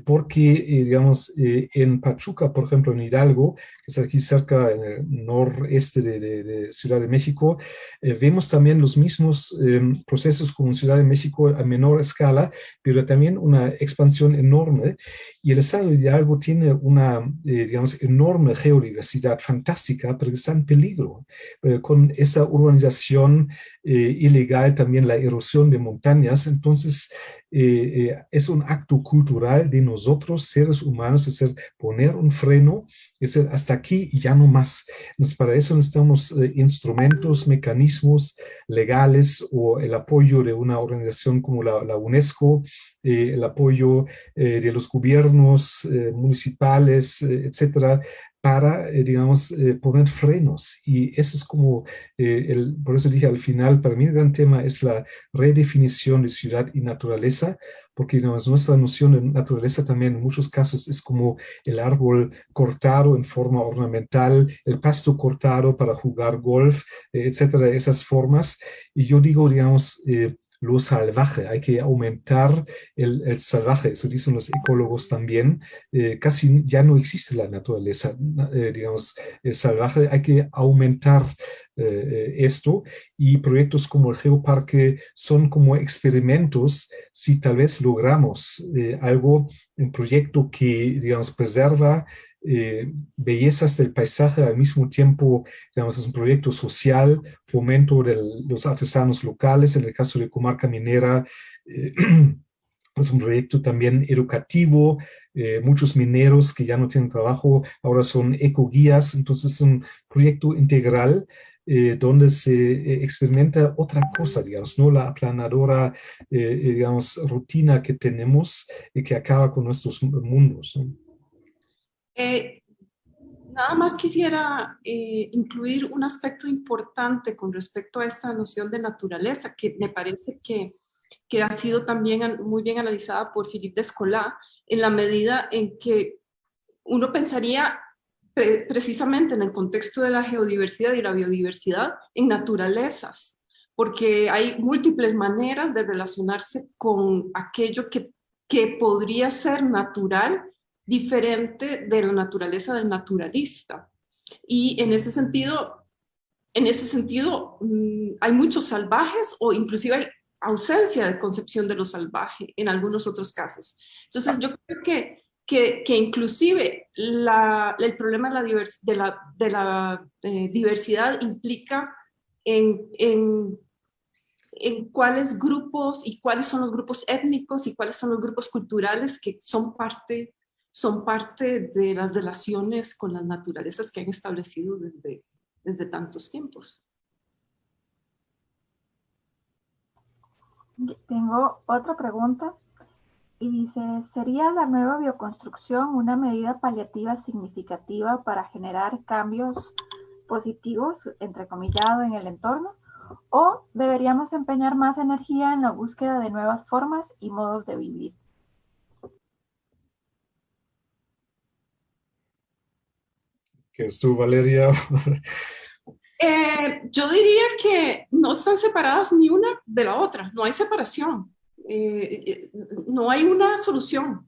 porque, digamos, en Pachuca, por ejemplo, en Hidalgo, que es aquí cerca, en el noreste de Ciudad de México, vemos también los mismos procesos como en Ciudad de México a menor escala, pero también una expansión enorme, y el estado de Hidalgo tiene una, digamos, enorme geodiversidad fantástica, pero que está en peligro con esa urbanización ilegal, también la erosión de montañas. Entonces, es un acto cultural de nosotros, seres humanos, es decir, poner un freno, es decir, hasta aquí y ya no más. Entonces, para eso necesitamos instrumentos, mecanismos legales, o el apoyo de una organización como la UNESCO, el apoyo de los gobiernos municipales, etcétera, para, digamos, poner frenos. Y eso es como, por eso dije al final, para mí el gran tema es la redefinición de ciudad y naturaleza, porque, digamos, nuestra noción de naturaleza también en muchos casos es como el árbol cortado en forma ornamental, el pasto cortado para jugar golf, etcétera, esas formas. Y yo digo, digamos, lo salvaje, hay que aumentar el salvaje, eso dicen los ecólogos también. Casi ya no existe la naturaleza, digamos, el salvaje, hay que aumentar esto, y proyectos como el Geoparque son como experimentos. Si tal vez logramos algo, un proyecto que, digamos, preserva bellezas del paisaje, al mismo tiempo, digamos, es un proyecto social, fomento de los artesanos locales, en el caso de Comarca Minera, es un proyecto también educativo. Muchos mineros que ya no tienen trabajo ahora son ecoguías. Entonces es un proyecto integral donde se experimenta otra cosa, digamos, no la aplanadora, digamos, rutina que tenemos y que acaba con nuestros mundos, ¿no? Nada más quisiera incluir un aspecto importante con respecto a esta noción de naturaleza, que me parece que ha sido también muy bien analizada por Philippe Descola, en la medida en que uno pensaría precisamente en el contexto de la geodiversidad y la biodiversidad en naturalezas, porque hay múltiples maneras de relacionarse con aquello que podría ser natural, diferente de la naturaleza del naturalista. Y en ese sentido, hay muchos salvajes o inclusive hay ausencia de concepción de lo salvaje en algunos otros casos. Entonces yo creo que inclusive el problema de la diversidad implica en cuáles grupos y cuáles son los grupos étnicos y cuáles son los grupos culturales que son parte de las relaciones con las naturalezas que han establecido desde tantos tiempos. Tengo otra pregunta y dice, ¿sería la nueva bioconstrucción una medida paliativa significativa para generar cambios positivos, entrecomillado, en el entorno? ¿O deberíamos empeñar más energía en la búsqueda de nuevas formas y modos de vivir? ¿Qué es tú, Valeria? Yo diría que no están separadas ni una de la otra, no hay separación, no hay una solución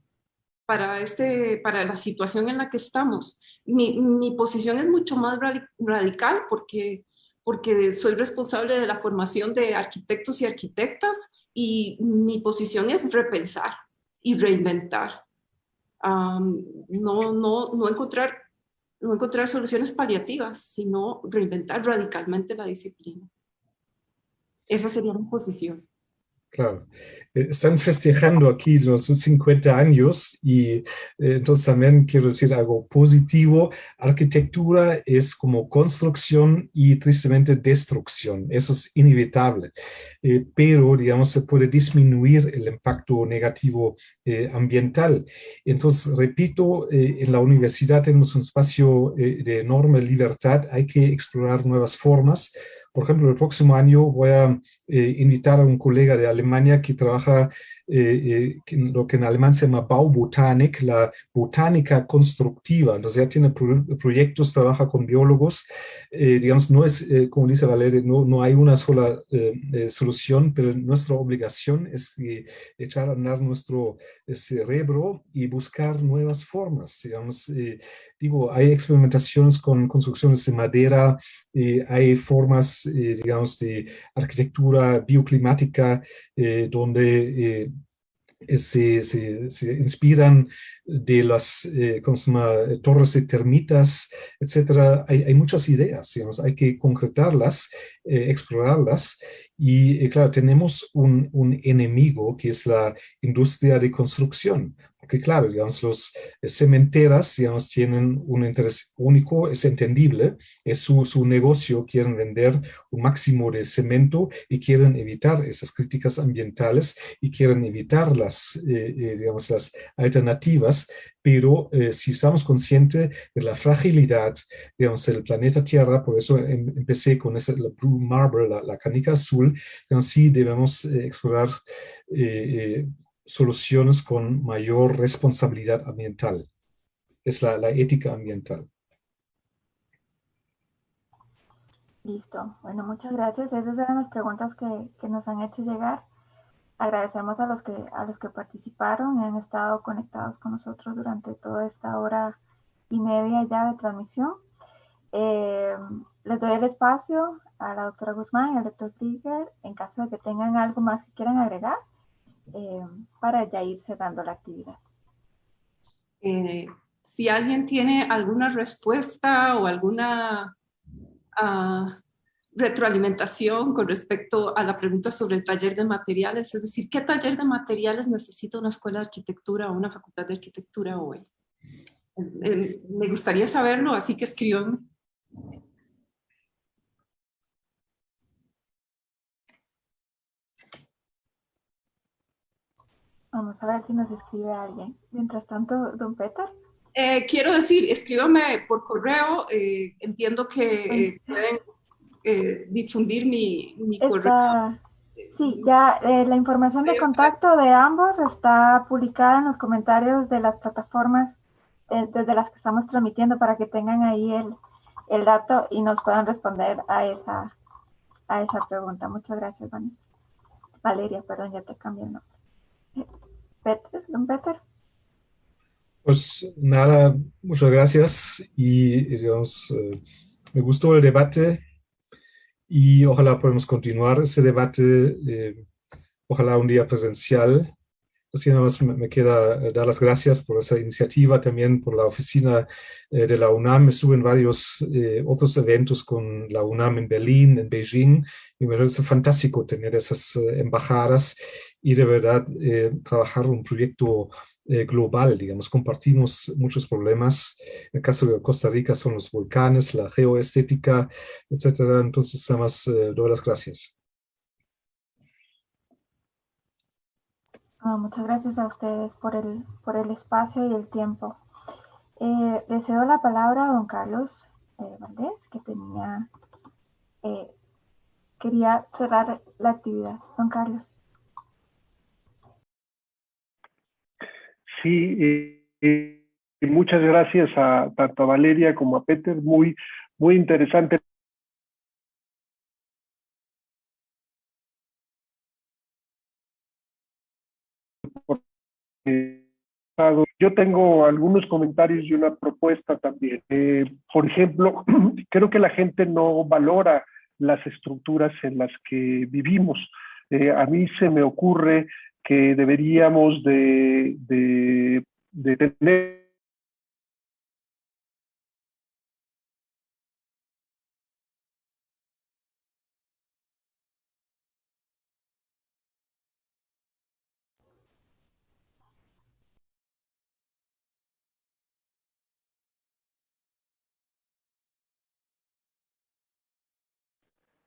para la situación en la que estamos. Mi posición es mucho más radical porque soy responsable de la formación de arquitectos y arquitectas y mi posición es repensar y reinventar. No encontrar soluciones paliativas, sino reinventar radicalmente la disciplina. Esa sería mi posición. Claro, están festejando aquí los 50 años y entonces también quiero decir algo positivo. Arquitectura es como construcción y tristemente destrucción, eso es inevitable, pero digamos se puede disminuir el impacto negativo ambiental. Entonces, repito, en la universidad tenemos un espacio de enorme libertad, hay que explorar nuevas formas. Por ejemplo, el próximo año voy a invitar a un colega de Alemania que trabaja lo que en alemán se llama Baubotanik, la botánica constructiva. Entonces ya tiene proyectos, trabaja con biólogos. Digamos, no es, como dice Valeria, no hay una sola solución, pero nuestra obligación es echar a andar nuestro cerebro y buscar nuevas formas. Digamos, digo, hay experimentaciones con construcciones de madera, hay formas, digamos, de arquitectura bioclimática donde se inspiran de las ¿cómo se llama? Torres de termitas, etcétera. Hay muchas ideas, digamos, hay que concretarlas, explorarlas. Y claro, tenemos un enemigo que es la industria de construcción. Porque claro, digamos, los cementeras, digamos, tienen un interés único, es entendible, es su negocio, quieren vender un máximo de cemento y quieren evitar esas críticas ambientales y quieren evitar digamos, las alternativas, pero si estamos conscientes de la fragilidad, digamos, del planeta Tierra, por eso empecé con la Blue Marble, la canica azul, digamos, sí debemos explorar soluciones con mayor responsabilidad ambiental. Es la ética ambiental. Listo. Bueno, muchas gracias. Esas eran las preguntas que nos han hecho llegar. Agradecemos a los que participaron y han estado conectados con nosotros durante toda esta hora y media ya de transmisión. Les doy el espacio a la doctora Guzmán y al doctor Krieger en caso de que tengan algo más que quieran agregar para ya ir cerrando la actividad. Si alguien tiene alguna respuesta o alguna retroalimentación con respecto a la pregunta sobre el taller de materiales, es decir, ¿qué taller de materiales necesita una escuela de arquitectura o una facultad de arquitectura hoy? Me gustaría saberlo, así que escríbanme. Vamos a ver si nos escribe alguien. Mientras tanto, don Peter. Quiero decir, escríbame por correo. Entiendo que pueden difundir mi correo. Sí, ya la información de contacto de ambos está publicada en los comentarios de las plataformas desde las que estamos transmitiendo para que tengan ahí el dato y nos puedan responder a esa pregunta. Muchas gracias, Valeria, perdón, ya te cambié el nombre. Don Peter. Pues nada, muchas gracias y digamos, me gustó el debate y ojalá podamos continuar ese debate, ojalá un día presencial. Así nada más me queda dar las gracias por esa iniciativa, también por la oficina de la UNAM. Estuve en varios otros eventos con la UNAM en Berlín, en Beijing, y me parece fantástico tener esas embajadas y de verdad trabajar un proyecto global, digamos, compartimos muchos problemas. En el caso de Costa Rica son los volcanes, la geoestética, etcétera. Entonces, nada más doy las gracias. Muchas gracias a ustedes por el espacio y el tiempo. Le cedo la palabra a don Carlos Valdés, que quería cerrar la actividad. Don Carlos. Sí, muchas gracias a tanto a Valeria como a Peter, muy, muy interesante. Yo tengo algunos comentarios y una propuesta también. Por ejemplo, creo que la gente no valora las estructuras en las que vivimos. A mí se me ocurre que deberíamos de tener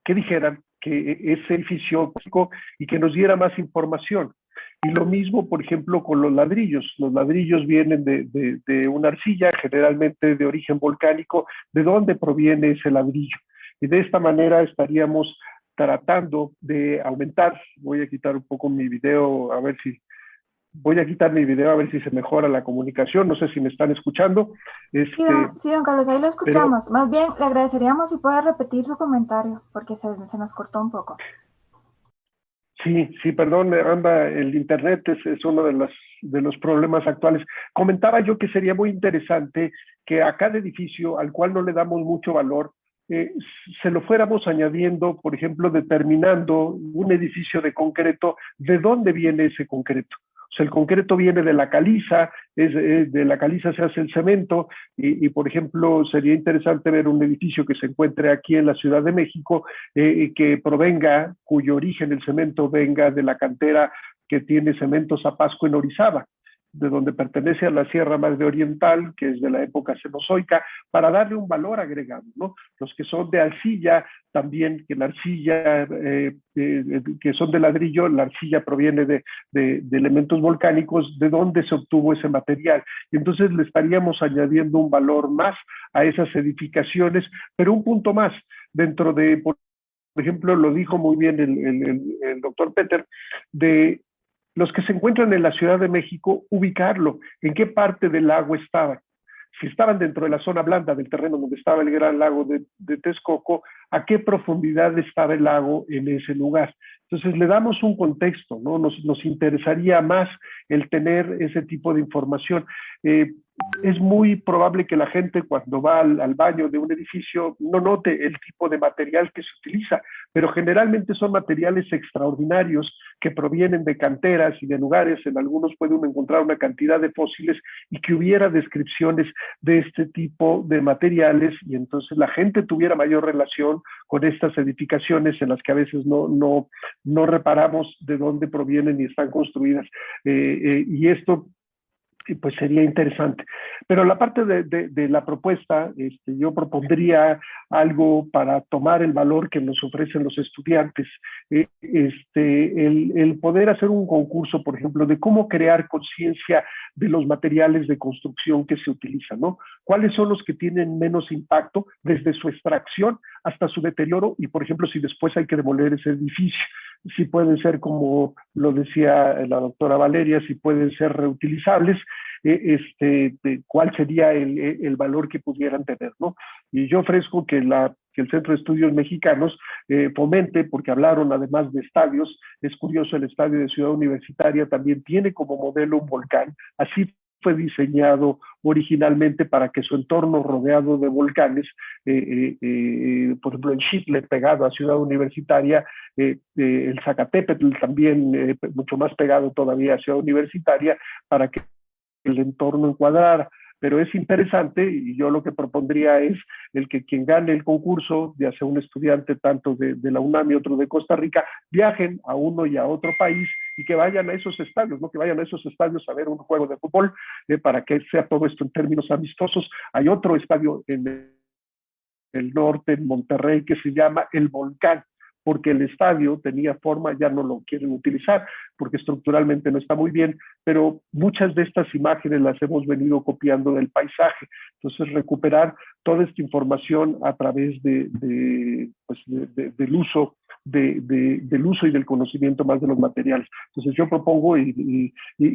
que dijeran que ese edificio y que nos diera más información. Y lo mismo, por ejemplo, con los ladrillos. Los ladrillos vienen de una arcilla, generalmente de origen volcánico. ¿De dónde proviene ese ladrillo? Y de esta manera estaríamos tratando de aumentar. Voy a quitar un poco mi video, a ver si se mejora la comunicación. No sé si me están escuchando. Sí, don Carlos, ahí lo escuchamos. Pero, más bien, le agradeceríamos si puede repetir su comentario, porque se nos cortó un poco. Sí, perdón, anda, el internet es uno de los problemas actuales. Comentaba yo que sería muy interesante que a cada edificio al cual no le damos mucho valor, se lo fuéramos añadiendo, por ejemplo, determinando un edificio de concreto, ¿de dónde viene ese concreto? O sea, el concreto viene de la caliza, de la caliza se hace el cemento y, por ejemplo, sería interesante ver un edificio que se encuentre aquí en la Ciudad de México que provenga, cuyo origen el cemento venga de la cantera que tiene Cementos Zapasco en Orizaba, de donde pertenece a la Sierra Madre Oriental, que es de la época cenozoica, para darle un valor agregado, ¿no? Los que son de arcilla, también que la arcilla, que son de ladrillo, la arcilla proviene de elementos volcánicos, de dónde se obtuvo ese material. Y entonces le estaríamos añadiendo un valor más a esas edificaciones, pero un punto más, dentro de, por ejemplo, lo dijo muy bien el doctor Peter, de los que se encuentran en la Ciudad de México, ubicarlo, en qué parte del lago estaban. Si estaban dentro de la zona blanda del terreno donde estaba el gran lago de Texcoco, a qué profundidad estaba el lago en ese lugar. Entonces le damos un contexto, ¿no? Nos interesaría más el tener ese tipo de información. Es muy probable que la gente cuando va al baño de un edificio no note el tipo de material que se utiliza, pero generalmente son materiales extraordinarios que provienen de canteras y de lugares. En algunos puede uno encontrar una cantidad de fósiles y que hubiera descripciones de este tipo de materiales y entonces la gente tuviera mayor relación con estas edificaciones en las que a veces no reparamos de dónde provienen y están construidas. Y esto pues sería interesante. Pero la parte de la propuesta, yo propondría algo para tomar el valor que nos ofrecen los estudiantes. El poder hacer un concurso, por ejemplo, de cómo crear conciencia de los materiales de construcción que se utilizan, ¿no? ¿Cuáles son los que tienen menos impacto desde su extracción hasta su deterioro? Y, por ejemplo, si después hay que demoler ese edificio, si pueden ser, como lo decía la doctora Valeria, si pueden ser reutilizables, cuál sería el valor que pudieran tener, ¿no? Y yo ofrezco que el Centro de Estudios Mexicanos fomente, porque hablaron además de estadios, es curioso, el estadio de Ciudad Universitaria también tiene como modelo un volcán, así fue diseñado originalmente para que su entorno rodeado de volcanes, por ejemplo en Xitle, pegado a Ciudad Universitaria, el Zacatépetl también mucho más pegado todavía a Ciudad Universitaria, para que el entorno encuadrara. Pero es interesante, y yo lo que propondría es el que quien gane el concurso, ya sea un estudiante tanto de la UNAM y otro de Costa Rica, viajen a uno y a otro país y que vayan a esos estadios, ¿no? Que vayan a esos estadios a ver un juego de fútbol, para que sea todo esto en términos amistosos. Hay otro estadio en el norte, en Monterrey, que se llama El Volcán, porque el estadio tenía forma, ya no lo quieren utilizar, porque estructuralmente no está muy bien, pero muchas de estas imágenes las hemos venido copiando del paisaje. Entonces, recuperar toda esta información a través del uso del uso y del conocimiento más de los materiales. Entonces yo propongo y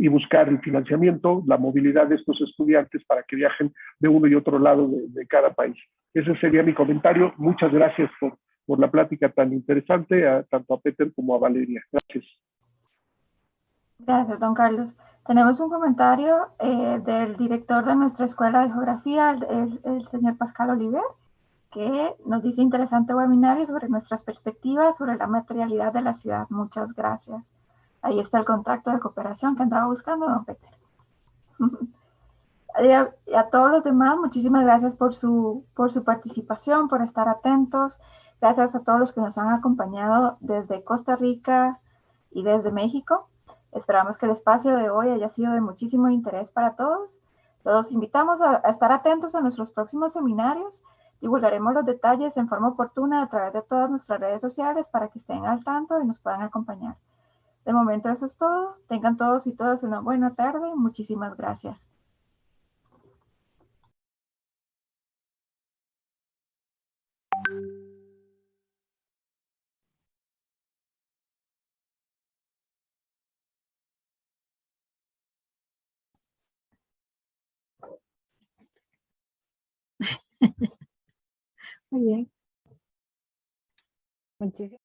buscar el financiamiento, la movilidad de estos estudiantes para que viajen de uno y otro lado de cada país. Ese sería mi comentario. Muchas gracias por la plática tan interesante, tanto a Peter como a Valeria. Gracias. Gracias, don Carlos. Tenemos un comentario del director de nuestra Escuela de Geografía, el señor Pascal Oliver, que nos dice: interesante webinario sobre nuestras perspectivas sobre la materialidad de la ciudad. Muchas gracias. Ahí está el contacto de cooperación que andaba buscando don Peter. Y a todos los demás, muchísimas gracias por su participación, por estar atentos. Gracias a todos los que nos han acompañado desde Costa Rica y desde México. Esperamos que el espacio de hoy haya sido de muchísimo interés para todos. Los invitamos a estar atentos a nuestros próximos seminarios. Divulgaremos los detalles en forma oportuna a través de todas nuestras redes sociales para que estén al tanto y nos puedan acompañar. De momento eso es todo. Tengan todos y todas una buena tarde. Muchísimas gracias. Muy bien. Muchísimas